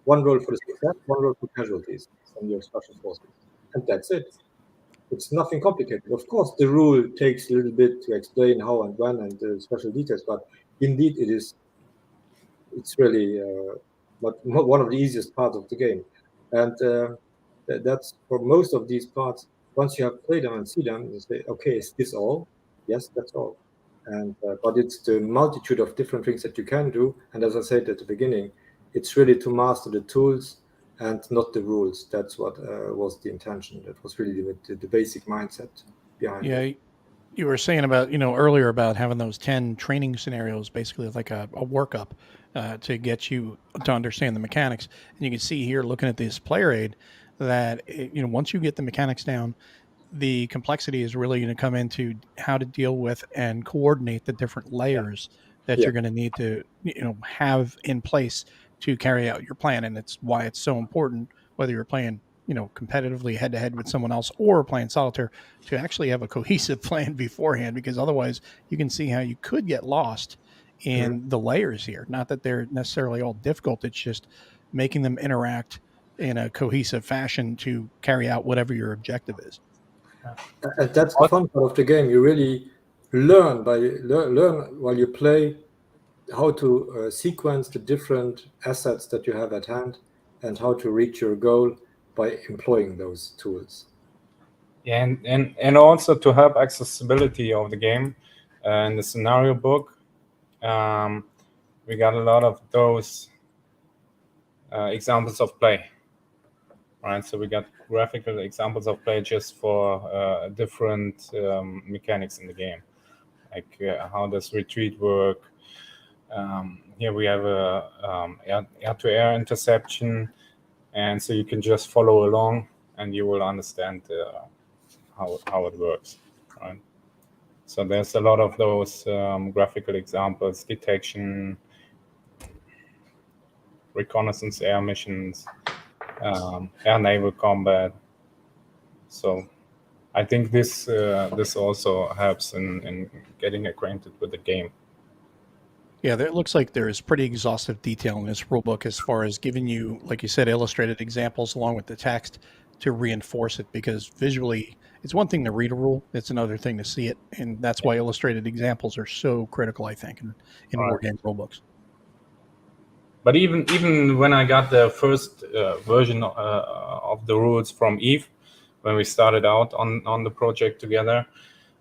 1 roll for the success, 1 roll for casualties from your special forces, and that's it. It's nothing complicated. Of course, the rule takes a little bit to explain how and when and the special details, but indeed it's really one of the easiest parts of the game. And that's for most of these parts. Once you have played them and see them, you say, okay, is this all? Yes, that's all. And but it's the multitude of different things that you can do. And as I said at the beginning, it's really to master the tools and not the rules. That's what was the intention. That was really the basic mindset behind it. You were saying about, earlier about having those 10 training scenarios, basically like a workup to get you to understand the mechanics. And you can see here, looking at this player aid, that, once you get the mechanics down, the complexity is really going to come into how to deal with and coordinate the different layers that Yeah. you're going to need to, have in place to carry out your plan. And it's why it's so important, whether you're playing, competitively head to head with someone else or playing solitaire, to actually have a cohesive plan beforehand, because otherwise you can see how you could get lost in the layers here. Not that they're necessarily all difficult. It's just making them interact in a cohesive fashion to carry out whatever your objective is. And that's the fun part of the game. You really learn learn while you play how to sequence the different assets that you have at hand and how to reach your goal by employing those tools. Yeah, and also to help accessibility of the game, in the scenario book, we got a lot of those examples of play, right? So we got graphical examples of play just for different mechanics in the game, like how does retreat work. Here we have a air-to-air interception, and so you can just follow along and you will understand how it works, right? So there's a lot of those graphical examples: detection, reconnaissance air missions, air naval combat. So I think this also helps in getting acquainted with the game. Yeah, it looks like there's pretty exhaustive detail in this rulebook as far as giving you, like you said, illustrated examples along with the text to reinforce it, because visually it's one thing to read a rule, it's another thing to see it. And that's why illustrated examples are so critical, I think, in Right. wargame rulebooks. But even when I got the first version of the rules from Yves, when we started out on the project together,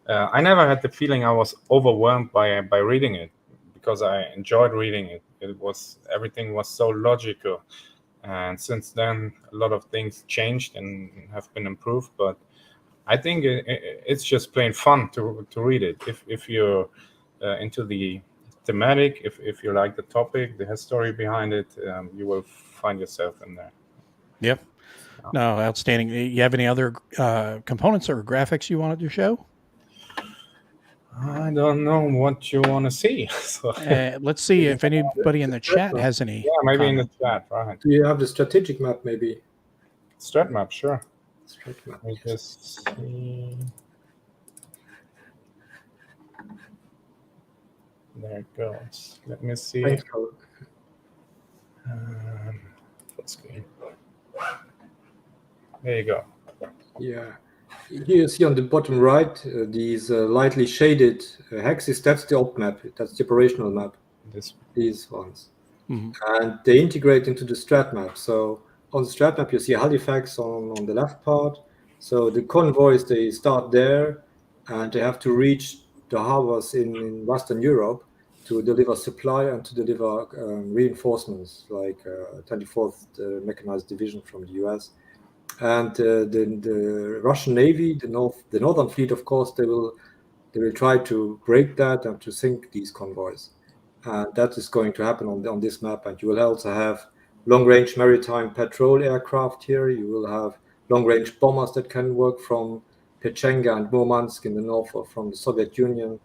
I never had the feeling I was overwhelmed by reading it, because I enjoyed reading it. Everything was so logical, and since then a lot of things changed and have been improved. But I think it's just plain fun to read it if you're into the thematic. If you like the topic, the history behind it, you will find yourself in there. Yep. No, outstanding. You have any other components or graphics you wanted to show? I don't know what you want to see. So, Let's see if anybody in the chat has any. yeah, maybe in the comment. chat, right? Do you have the strategic map, maybe? Strat map, sure. Strat map. We just see. There it goes. Let me see. Thanks, Carl. Full screen. There you go. Yeah. Here you see on the bottom right these lightly shaded hexes. That's the op map. That's the operational map. These ones. And they integrate into the strat map. So on the strat map, you see Halifax on the left part. So the convoys, they start there and they have to reach the harbors in Western Europe to deliver supply and to deliver reinforcements like 24th Mechanized Division from the US. And the Russian Navy, the Northern Fleet, of course, they will try to break that and to sink these convoys. And that is going to happen on this map. And you will also have long-range maritime patrol aircraft here. You will have long-range bombers that can work from Pechenga and Murmansk in the north or from the Soviet Union.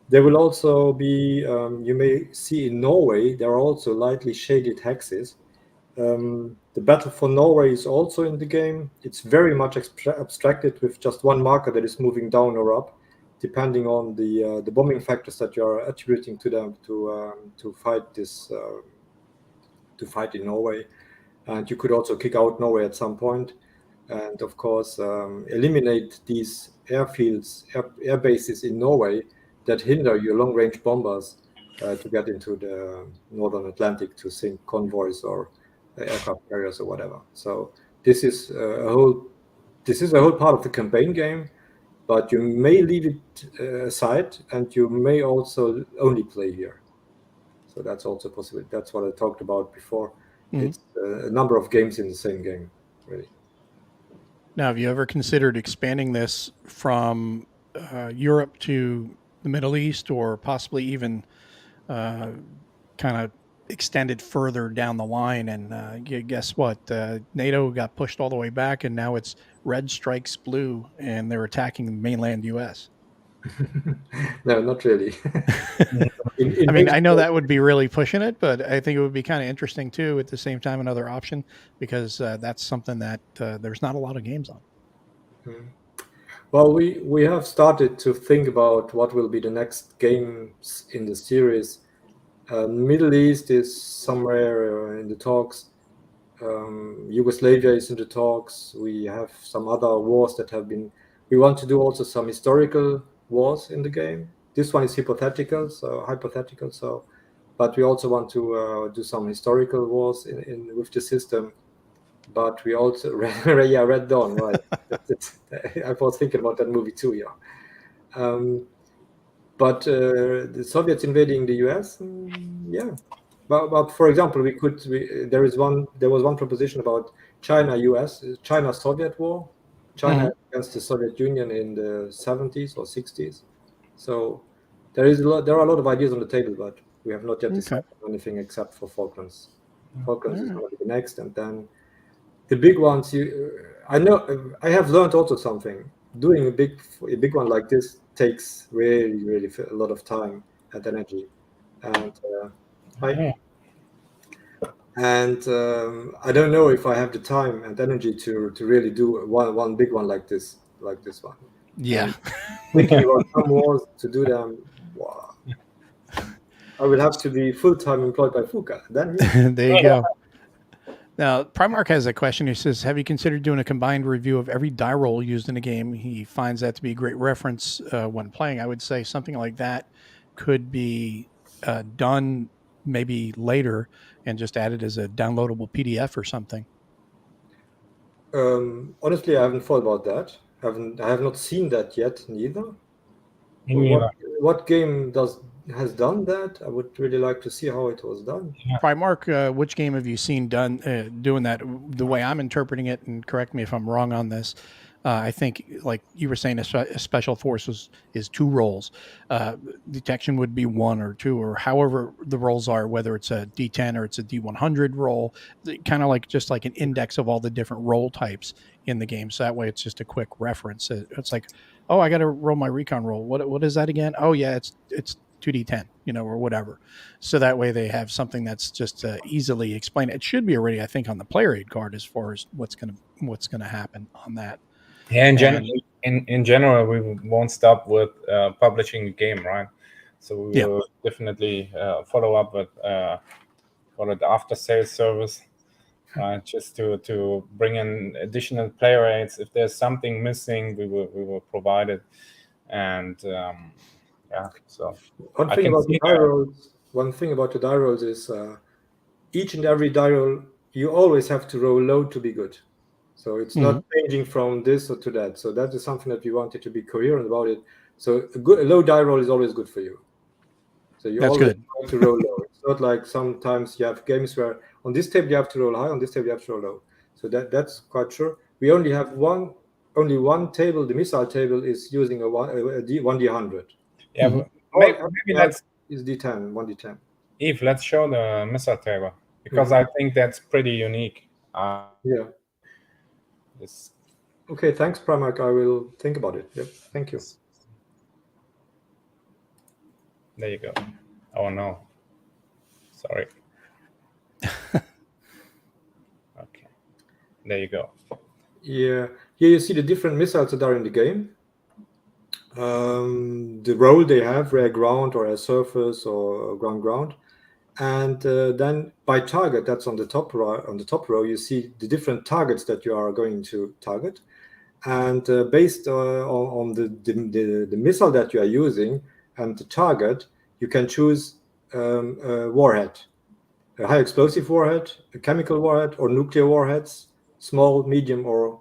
There will also be, you may see in Norway, there are also lightly shaded hexes. The battle for Norway is also in the game. It's very much abstracted with just one marker that is moving down or up, depending on the bombing factors that you are attributing to them to fight this to fight in Norway. And you could also kick out Norway at some point, and of course eliminate these airfields, air bases in Norway that hinder your long-range bombers to get into the Northern Atlantic to sink convoys or aircraft carriers or whatever. So this is a whole part of the campaign game, but you may leave it aside and you may also only play here. So that's also possible. That's what I talked about before. It's a number of games in the same game, really. Now, have you ever considered expanding this from Europe to the Middle East, or possibly even kind of extended further down the line? And guess what? NATO got pushed all the way back, and now it's red strikes blue, and they're attacking the mainland U.S. No, not really. I mean, I know that would be really pushing it, but I think it would be kind of interesting too. At the same time, another option, because that's something that there's not a lot of games on. Well, we have started to think about what will be the next games in the series. Middle East is somewhere in the talks. Yugoslavia is in the talks. We have some other wars that have been. We want to do also some historical wars in the game. This one is hypothetical. But we also want to do some historical wars in with the system. But we also Red Dawn, right? I was thinking about that movie too, yeah. But the Soviets invading the US, yeah. But for example, there was one proposition about China-Soviet war, China against the Soviet Union in the 70s or 60s. So there are a lot of ideas on the table, but we have not yet decided on anything except for Falklands. Falklands is going to be the next, and then the big ones. I know I have learned also something. Doing a big one like this takes really a lot of time and energy, and I don't know if I have the time and energy to really do one big one like this one. Yeah. Thinking about some wars to do them, wow. I will have to be full-time employed by VUCA. Then there you go. Now, Primark has a question. He says, have you considered doing a combined review of every die roll used in a game? He finds that to be a great reference when playing. I would say something like that could be done maybe later and just added as a downloadable PDF or something. Honestly, I haven't thought about that. I have not seen that yet, neither. What game has done that? I would really like to see how it was done. Primark, which game have you seen done doing that? The way I'm interpreting it, and correct me if I'm wrong on this, I think, like you were saying, a special force is 2 rolls. Detection would be 1 or 2, or however the rolls are, whether it's a D10 or it's a D100 roll, kind of like just like an index of all the different roll types in the game. So that way it's just a quick reference. It's like oh, I got to roll my recon roll. What is that again? Oh yeah, it's 2d10, or whatever. So that way they have something that's just easily explained. It should be already, I think, on the player aid card as far as what's gonna happen on that. Yeah, in general, we won't stop with publishing a game, right? So we will definitely follow up with the after sales service, just to bring in additional player aids. If there's something missing, we will provide it. And so One thing about the die rolls is each and every die roll you always have to roll low to be good. So it's not changing from this or to that. So that is something that we wanted to be coherent about it. So a low die roll is always good for you. So you always have to roll low. It's not like sometimes you have games where on this table you have to roll high, on this table you have to roll low. So that's quite sure. We only have only one table. The missile table is using a 1d100. Yeah, maybe that's is D10, 1d10. Yves, let's show the missile table because I think that's pretty unique. Yeah. Okay, thanks, Primark. I will think about it. Yep, thank you. There you go. Oh no, sorry. Okay, there you go. Yeah, here you see the different missiles that are in the game. The role they have, air ground or air surface or ground, and then by target, that's on the top row, you see the different targets that you are going to target, and based on the missile that you are using and the target, you can choose a warhead, a high explosive warhead, a chemical warhead, or nuclear warheads, small, medium, or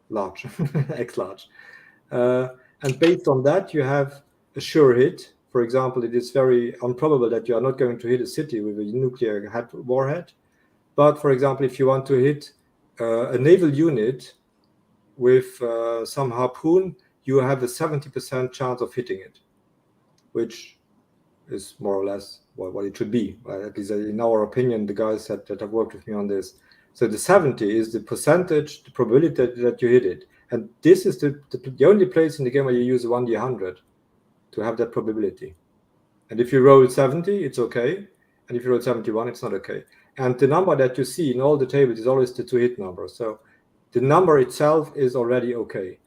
large, X-large. And based on that, you have a sure hit. For example, it is very improbable that you are not going to hit a city with a nuclear warhead. But for example, if you want to hit a naval unit with some harpoon, you have a 70% chance of hitting it, which is more or less what it should be. At least in our opinion, the guys that have worked with me on this. So the 70 is the percentage, the probability that you hit it. And this is the only place in the game where you use 1d100 to have that probability. And if you roll 70, it's okay. And if you roll 71, it's not okay. And the number that you see in all the tables is always the 2-hit number. So the number itself is already okay.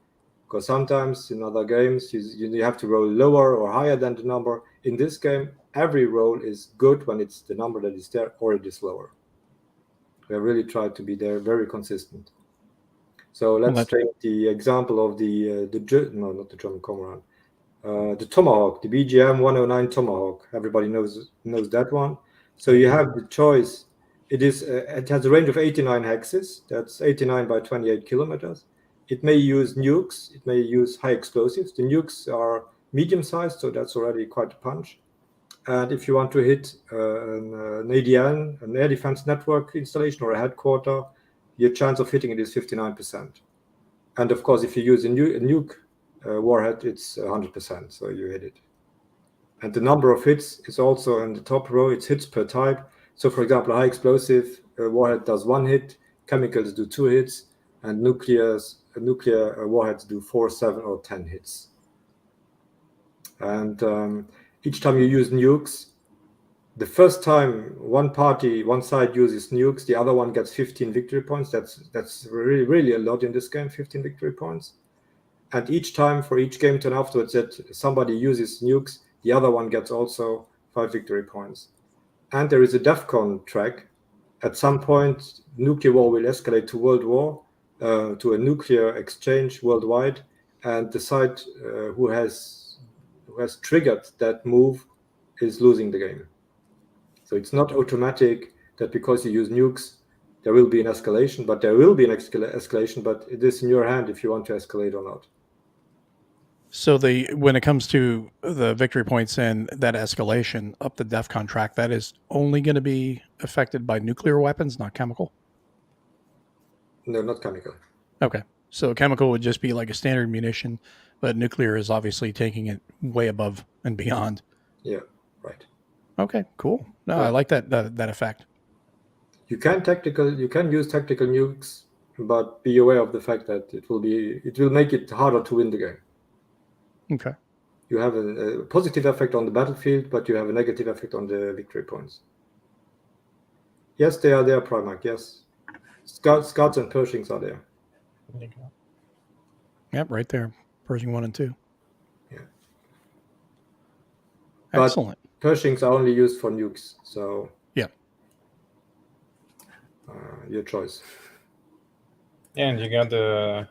Because sometimes in other games, you have to roll lower or higher than the number. In this game, every roll is good when it's the number that is there or it is lower. We have really tried to be there, very consistent. So let's take the example of not the German Cormorant, the Tomahawk, the BGM 109 Tomahawk. Everybody knows that one. So you have the choice. It has a range of 89 hexes. That's 89 by 28 kilometers. It may use nukes. It may use high explosives. The nukes are medium-sized, so that's already quite a punch. And if you want to hit an ADN, an air defense network installation, or a headquarter, your chance of hitting it is 59%. And of course, if you use a nuke warhead, it's 100%, so you hit it. And the number of hits is also in the top row. It's hits per type. So for example, a high explosive warhead does 1 hit, chemicals do 2 hits, and nuclear warheads do 4, 7, or 10 hits. And each time you use nukes, the first time one side uses nukes, the other one gets 15 victory points. That's really, really a lot in this game, 15 victory points. And each time for each game turn afterwards that somebody uses nukes, the other one gets also 5 victory points. And there is a DEFCON track. At some point, nuclear war will escalate to world war, to a nuclear exchange worldwide. And the side who has triggered that move is losing the game. So it's not automatic that because you use nukes, there will be an escalation, but there will be an escalation, but it is in your hand if you want to escalate or not. So when it comes to the victory points and that escalation up the DEFCON track, that is only going to be affected by nuclear weapons, not chemical? No, not chemical. Okay. So chemical would just be like a standard munition, but nuclear is obviously taking it way above and beyond. Yeah, right. Okay, cool. No, yeah. I like that effect. You can use tactical nukes, but be aware of the fact that it will make it harder to win the game. Okay. You have a positive effect on the battlefield, but you have a negative effect on the victory points. Yes, they are there, Primark. Yes, Scouts and Pershings are there. There you go. Yep, right there. Pershing 1 and 2. Yeah. Excellent. But Pershings are only used for nukes, so yeah. Your choice. Yeah, and you got the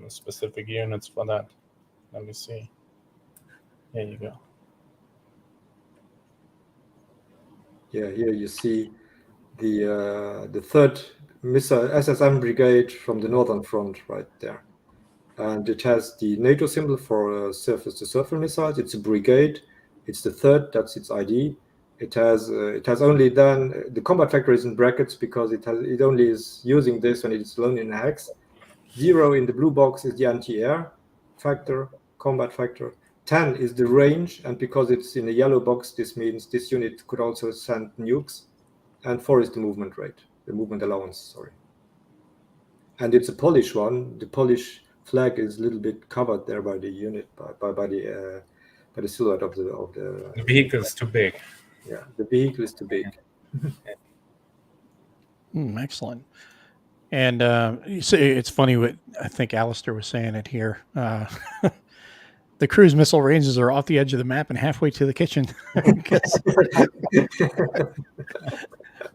specific units for that. Let me see. There you go. Yeah, here you see the third missile SSM brigade from the Northern Front right there, and it has the NATO symbol for surface-to-surface missiles. It's a brigade. It's the third. That's its ID. It has only then the combat factor is in brackets because it only is using this when it's alone in a hex. 0 in the blue box is the anti-air factor, combat factor. 10 is the range, and because it's in a yellow box, this means this unit could also send nukes. And 4 is the movement rate, the movement allowance, sorry. And it's a Polish one. The Polish flag is a little bit covered there by the unit, by the silhouette of the. The vehicle is too big. Yeah, the vehicle is too big. Excellent. And you say it's funny what I think Alistair was saying it here. The cruise missile ranges are off the edge of the map and halfway to the kitchen.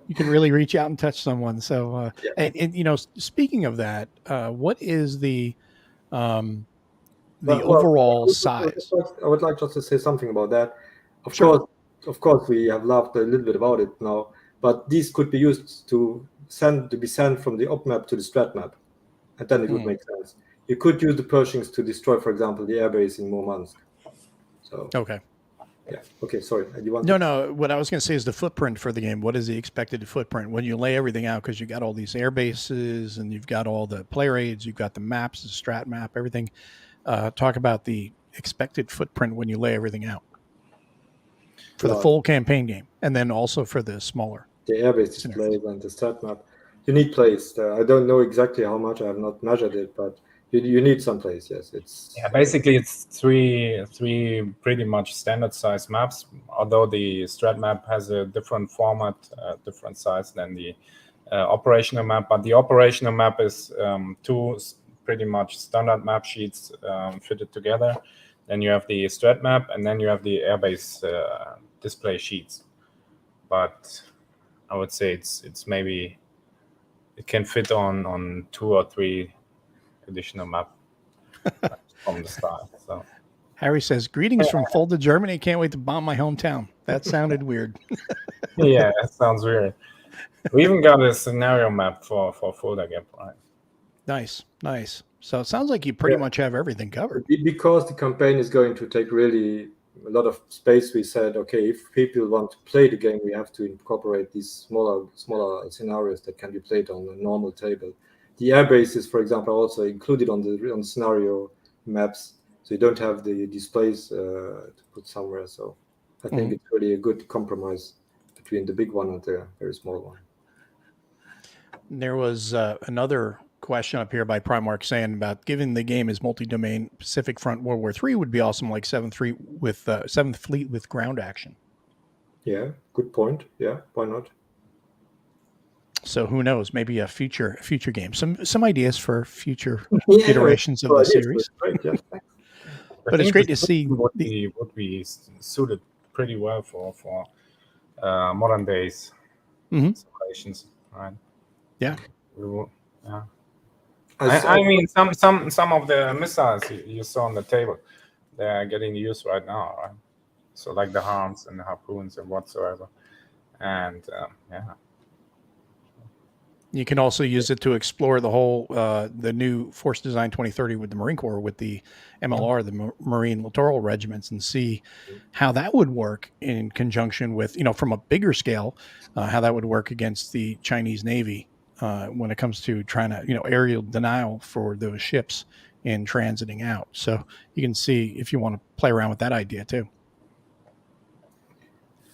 You can really reach out and touch someone. So, and speaking of that, what is the overall size? I would like just to say something about that. Sure. Of course, we have laughed a little bit about it now, but these could be used to be sent from the op map to the strat map, and then it would make sense. You could use the Pershings to destroy, for example, the airbase in Murmansk. So okay. Yeah. Okay. Sorry. You want? No. What I was going to say is the footprint for the game. What is the expected footprint when you lay everything out? Because you got all these air bases and you've got all the play raids, you've got the maps, the strat map, everything. Talk about the expected footprint when you lay everything out for the full campaign game, and then also for the smaller. The airbase displays and the strat map. You need place. I don't know exactly how much. I have not measured it, but you need some place. Yes, basically it's three pretty much standard size maps, although the strat map has a different format, different size than the operational map. But the operational map is two pretty much standard map sheets fitted together. Then you have the strat map, and then you have the airbase display sheets. But I would say it's maybe it can fit on 2 or 3 additional map from the start. So Harry says, "Greetings from Fulda, Germany. Can't wait to bomb my hometown." That sounded weird. Yeah, that sounds weird. We even got a scenario map for Fulda game. Right? Nice. So it sounds like you pretty much have everything covered. Because the campaign is going to take really a lot of space, we said, okay, if people want to play the game, we have to incorporate these smaller scenarios that can be played on a normal table. The air bases, for example, are also included on the scenario maps, so you don't have the displays to put somewhere. So I think it's really a good compromise between the big one and the very small one. There was another question up here by Primark saying about given the game is multi-domain, Pacific Front World War III would be awesome, like 7th Fleet with ground action. Yeah, good point. Yeah, why not? So who knows? Maybe a future game. Some ideas for future iterations of the series. Great, yeah. But it's great to see. Would be suited pretty well for modern days situations, right? Yeah. Yeah. I mean, some of the missiles you saw on the table, they are getting used right now, right? So like the harms and the harpoons and whatsoever, and You can also use it to explore the whole the new Force Design 2030 with the Marine Corps, with the MLR, the Marine Littoral Regiments, and see how that would work in conjunction with, from a bigger scale, how that would work against the Chinese Navy when it comes to trying to, aerial denial for those ships in transiting out. So you can see if you want to play around with that idea too.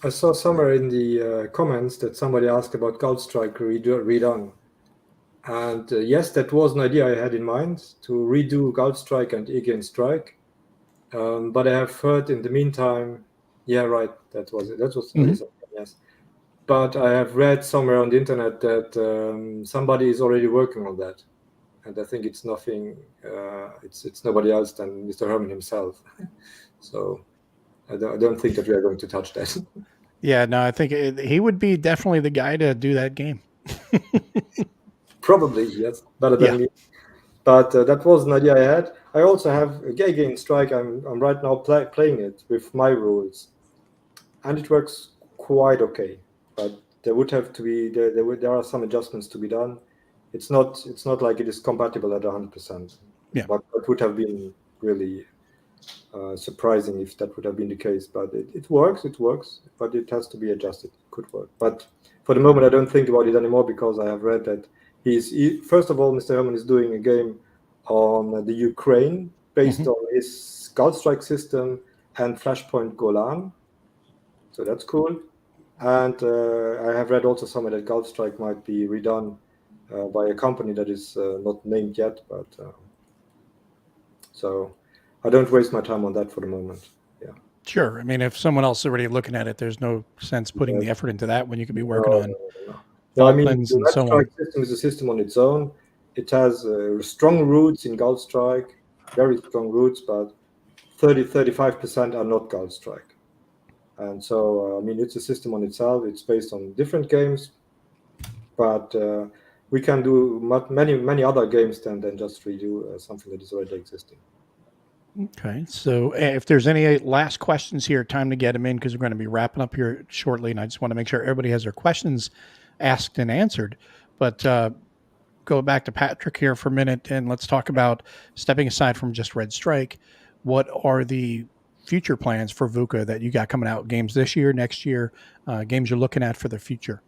I saw somewhere in the comments that somebody asked about Gulf Strike redone. And yes, that was an idea I had in mind, to redo Gulf Strike and Aegean Strike. But I have heard in the meantime, yeah, right, that was it. That was yes. But I have read somewhere on the internet that somebody is already working on that, and I think it's nothing. It's nobody else than Mr. Herman himself. So I don't think that we are going to touch that. Yeah, no, I think he would be definitely the guy to do that game. Probably yes, better Yeah. than me. But that was an idea I had. I also have a gay game strike. I'm right now playing it with my rules, and it works quite okay. But there would have to be there are some adjustments to be done. It's not like it is compatible at 100%. Yeah. But it would have been really surprising if that would have been the case. But it works. It works. But it has to be adjusted. It could work. But for the moment, I don't think about it anymore because I have read that first of all, Mr. Herman is doing a game on the Ukraine based on his Gulf Strike system and Flashpoint Golan. So that's cool. And I have read also somewhere that Gulf Strike might be redone by a company that is not named yet. But so I don't waste my time on that for the moment. Yeah. Sure. I mean, if someone else is already looking at it, there's no sense putting the effort into that when you could be working on No, I mean, Falklands the and Red so on. Strike system is a system on its own. It has strong roots in Gulf Strike, very strong roots, but 35% are not Gulf Strike. And so, I mean, it's a system on itself. It's based on different games, but we can do many other games than just redo something that is already existing. Okay. So if there's any last questions here, time to get them in because we're going to be wrapping up here shortly. And I just want to make sure everybody has their questions asked and answered. But go back to Patrick here for a minute and let's talk about stepping aside from just Red Strike. What are the future plans for VUCA that you got coming out? Games this year, next year, games you're looking at for the future?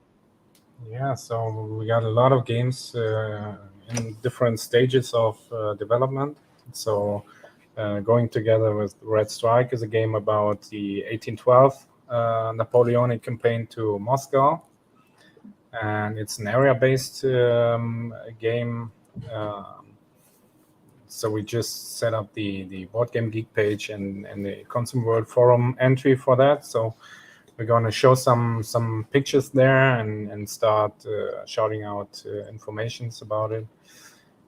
Yeah, so we got a lot of games in different stages of development. So going together with Red Strike is a game about the 1812 Napoleonic campaign to Moscow. And it's an area-based game. So we just set up the Board Game Geek page and the Consumer World Forum entry for that. So we're going to show some pictures there and start shouting out informations about it.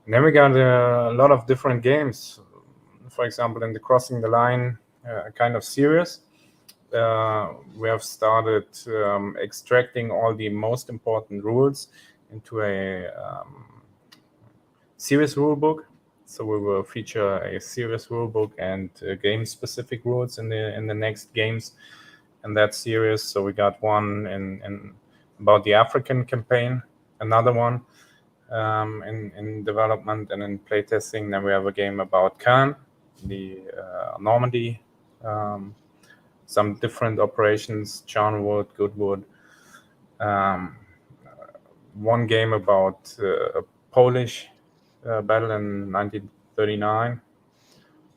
And then we got a lot of different games. For example, in the Crossing the Line kind of series, we have started extracting all the most important rules into a series rulebook. So we will feature a series rulebook and game-specific rules in the next games in that series. So we got one in about the African campaign, another one in development and in playtesting. Then we have a game about Caen, the Normandy, some different operations, Charnwood, Goodwood. One game about a Polish battle in 1939.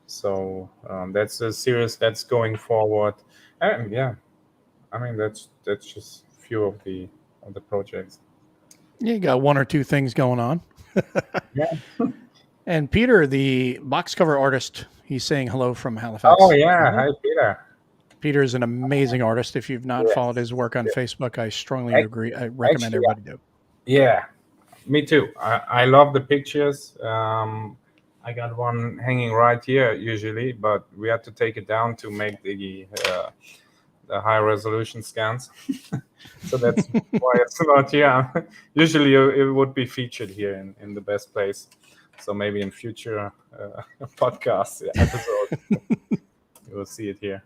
So that's a series that's going forward. And yeah, I mean that's just a few of the projects. You got one or two things going on. Yeah. And Peter, the box cover artist, he's saying hello from Halifax. Oh yeah, hi Peter. Peter is an amazing artist. If you've not followed his work on Facebook, I strongly agree. I recommend everybody do. Yeah, me too. I love the pictures. I got one hanging right here usually, but we had to take it down to make the high resolution scans. So that's why it's not here. Usually it would be featured here in the best place. So maybe in future podcast episodes, you will see it here.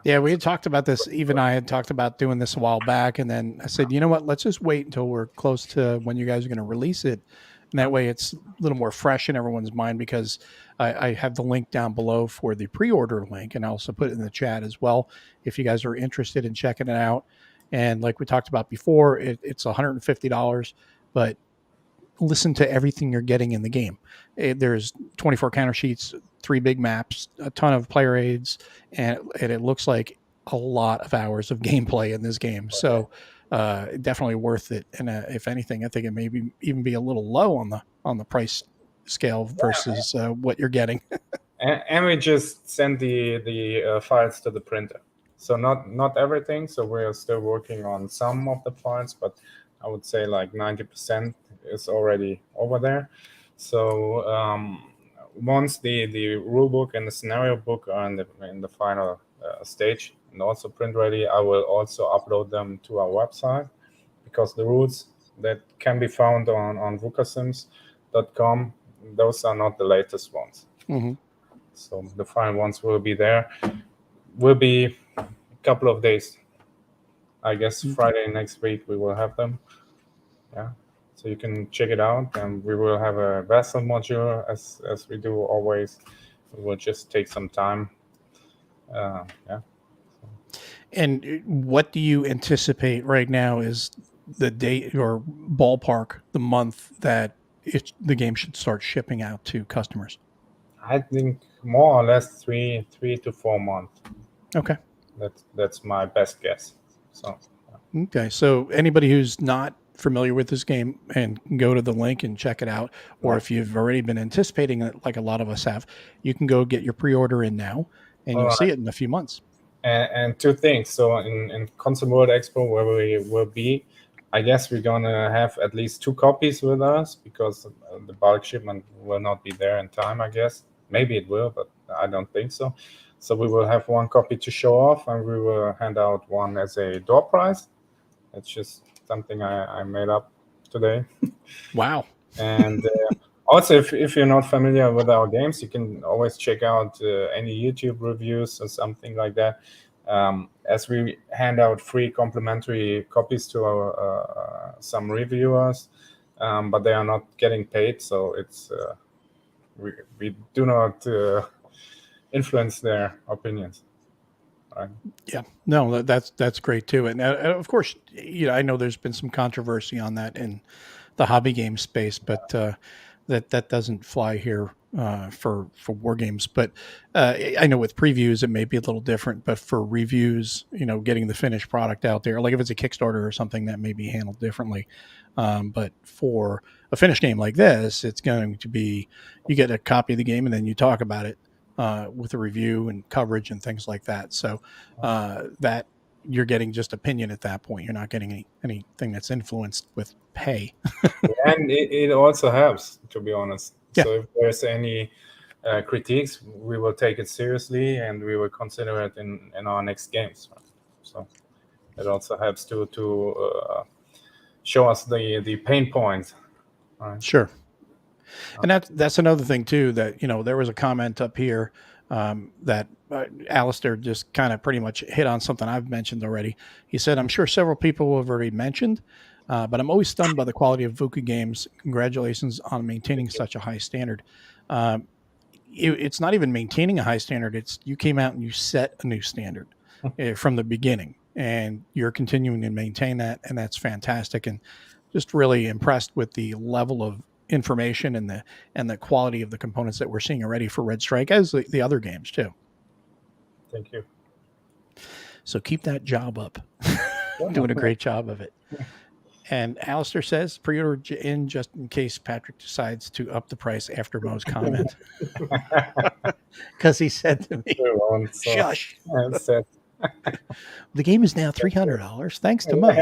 Yeah, we had talked about this. Eve and I had talked about doing this a while back. And then I said, you know what, let's just wait until we're close to when you guys are going to release it. And that way it's a little more fresh in everyone's mind because I have the link down below for the pre-order link. And I also put it in the chat as well if you guys are interested in checking it out. And like we talked about before, it's $150, but listen to everything you're getting in the game. There's 24 counter sheets, 3 big maps, a ton of player aids, and it looks like a lot of hours of gameplay in this game. So definitely worth it. And if anything, I think it may even be a little low on the price scale versus what you're getting. and we just send the files to the printer. So not everything. So we're still working on some of the files, but I would say like 90% is already over there. So once the rule book and the scenario book are in the final stage and also print ready, I will also upload them to our website, because the rules that can be found on VUCASims.com, those are not the latest ones. Mm-hmm. So the final ones will be there. Will be a couple of days. I guess Friday next week we will have them. Yeah. So you can check it out, and we will have a vessel module as we do always. It will just take some time. Yeah. And what do you anticipate right now is the date or ballpark, the month that the game should start shipping out to customers? I think more or less 3 to 4 months. Okay. That's my best guess. So. Okay. So anybody who's not familiar with this game and can go to the link and check it out, or if you've already been anticipating it, like a lot of us have, you can go get your pre-order in now, and you'll see it in a few months. And two things. So in Console World Expo, where we will be, I guess we're gonna have at least 2 copies with us, because the bulk shipment will not be there in time, I guess. Maybe it will, but I don't think so. So we will have 1 copy to show off, and we will hand out 1 as a door prize. It's just something I made up today. Wow. And also, if you're not familiar with our games, you can always check out any YouTube reviews or something like that, as we hand out free complimentary copies to our some reviewers, but they are not getting paid, so it's we do not influence their opinions. Right. Yeah, no, that's great too. And of course, I know there's been some controversy on that in the hobby game space, but that doesn't fly here for war games. But I know with previews it may be a little different, but for reviews, getting the finished product out there, like if it's a Kickstarter or something, that may be handled differently. But for a finished game like this, it's going to be, you get a copy of the game and then you talk about it with a review and coverage and things like that. So that you're getting just opinion at that point. You're not getting anything that's influenced with pay. And it also helps, to be honest. Yeah. So if there's any critiques, we will take it seriously, and we will consider it in our next games. So it also helps to show us the pain points. Right? Sure. And that's another thing too, that, there was a comment up here that Alistair just kind of pretty much hit on something I've mentioned already. He said, I'm sure several people have already mentioned, but I'm always stunned by the quality of VUCA games. Congratulations on maintaining such a high standard. It's not even maintaining a high standard. It's you came out and you set a new standard from the beginning, and you're continuing to maintain that. And that's fantastic. And just really impressed with the level of information and the quality of the components that we're seeing already for Red Strike, as the other games too. Thank you. So keep that job up. Doing a great job of it. And Alistair says, pre-order in just in case Patrick decides to up the price after Mo's comment. Because he said to me, shush. The game is now $300 thanks to Mo.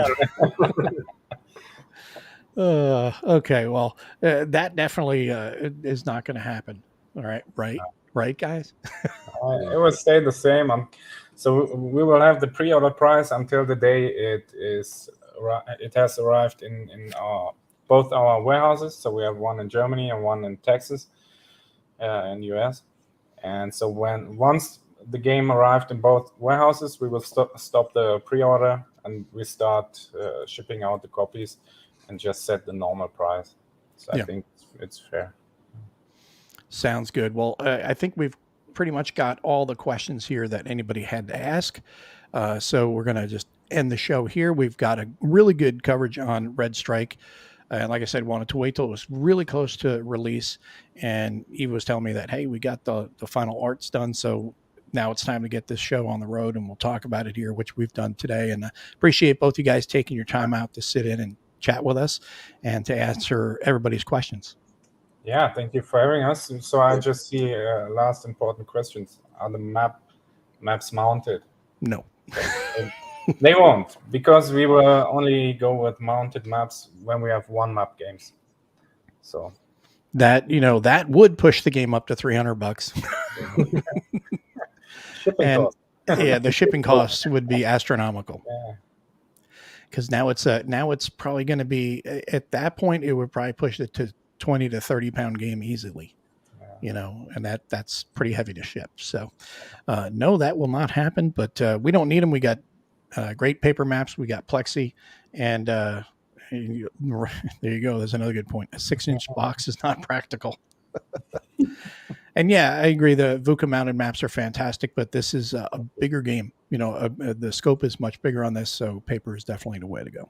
Okay, well, that definitely is not going to happen. All right, right, guys? It will stay the same. So we will have the pre-order price until the day it has arrived in both our warehouses. So we have one in Germany and one in Texas, in US. And so once the game arrived in both warehouses, we will stop the pre-order, and we start shipping out the copies and just set the normal price. So I think it's fair. Sounds good. Well, I think we've pretty much got all the questions here that anybody had to ask. So we're going to just end the show here. We've got a really good coverage on Red Strike. And like I said, wanted to wait till it was really close to release. And Eve was telling me that, hey, we got the final arts done. So now it's time to get this show on the road, and we'll talk about it here, which we've done today. And I appreciate both you guys taking your time out to sit in and chat with us and to answer everybody's questions. Yeah, thank you for having us. So I just see last important questions. Are the maps mounted? No. They won't, because we will only go with mounted maps when we have one map games. So that that would push the game up to $300. shipping costs. Yeah, the shipping costs would be astronomical. Yeah. Because now it's probably going to be, at that point it would probably push it to 20 to 30 pound game easily. And that's pretty heavy to ship. So no, that will not happen, but we don't need them. We got great paper maps. We got Plexi, and there you go. There's another good point. A 6-inch box is not practical. And yeah, I agree. The VUCA mounted maps are fantastic, but this is a bigger game. The scope is much bigger on this, so paper is definitely the way to go.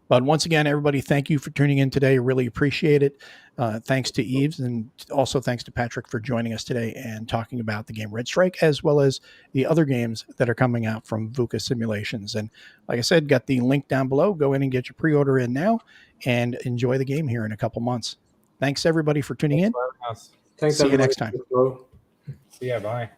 But once again, everybody, thank you for tuning in today. Really appreciate it. Thanks to Yves, and also thanks to Patrick for joining us today and talking about the game Red Strike, as well as the other games that are coming out from VUCA Simulations. And like I said, got the link down below. Go in and get your pre-order in now and enjoy the game here in a couple months. Thanks, everybody, for tuning in. Thanks, See you next time. See ya. Bye.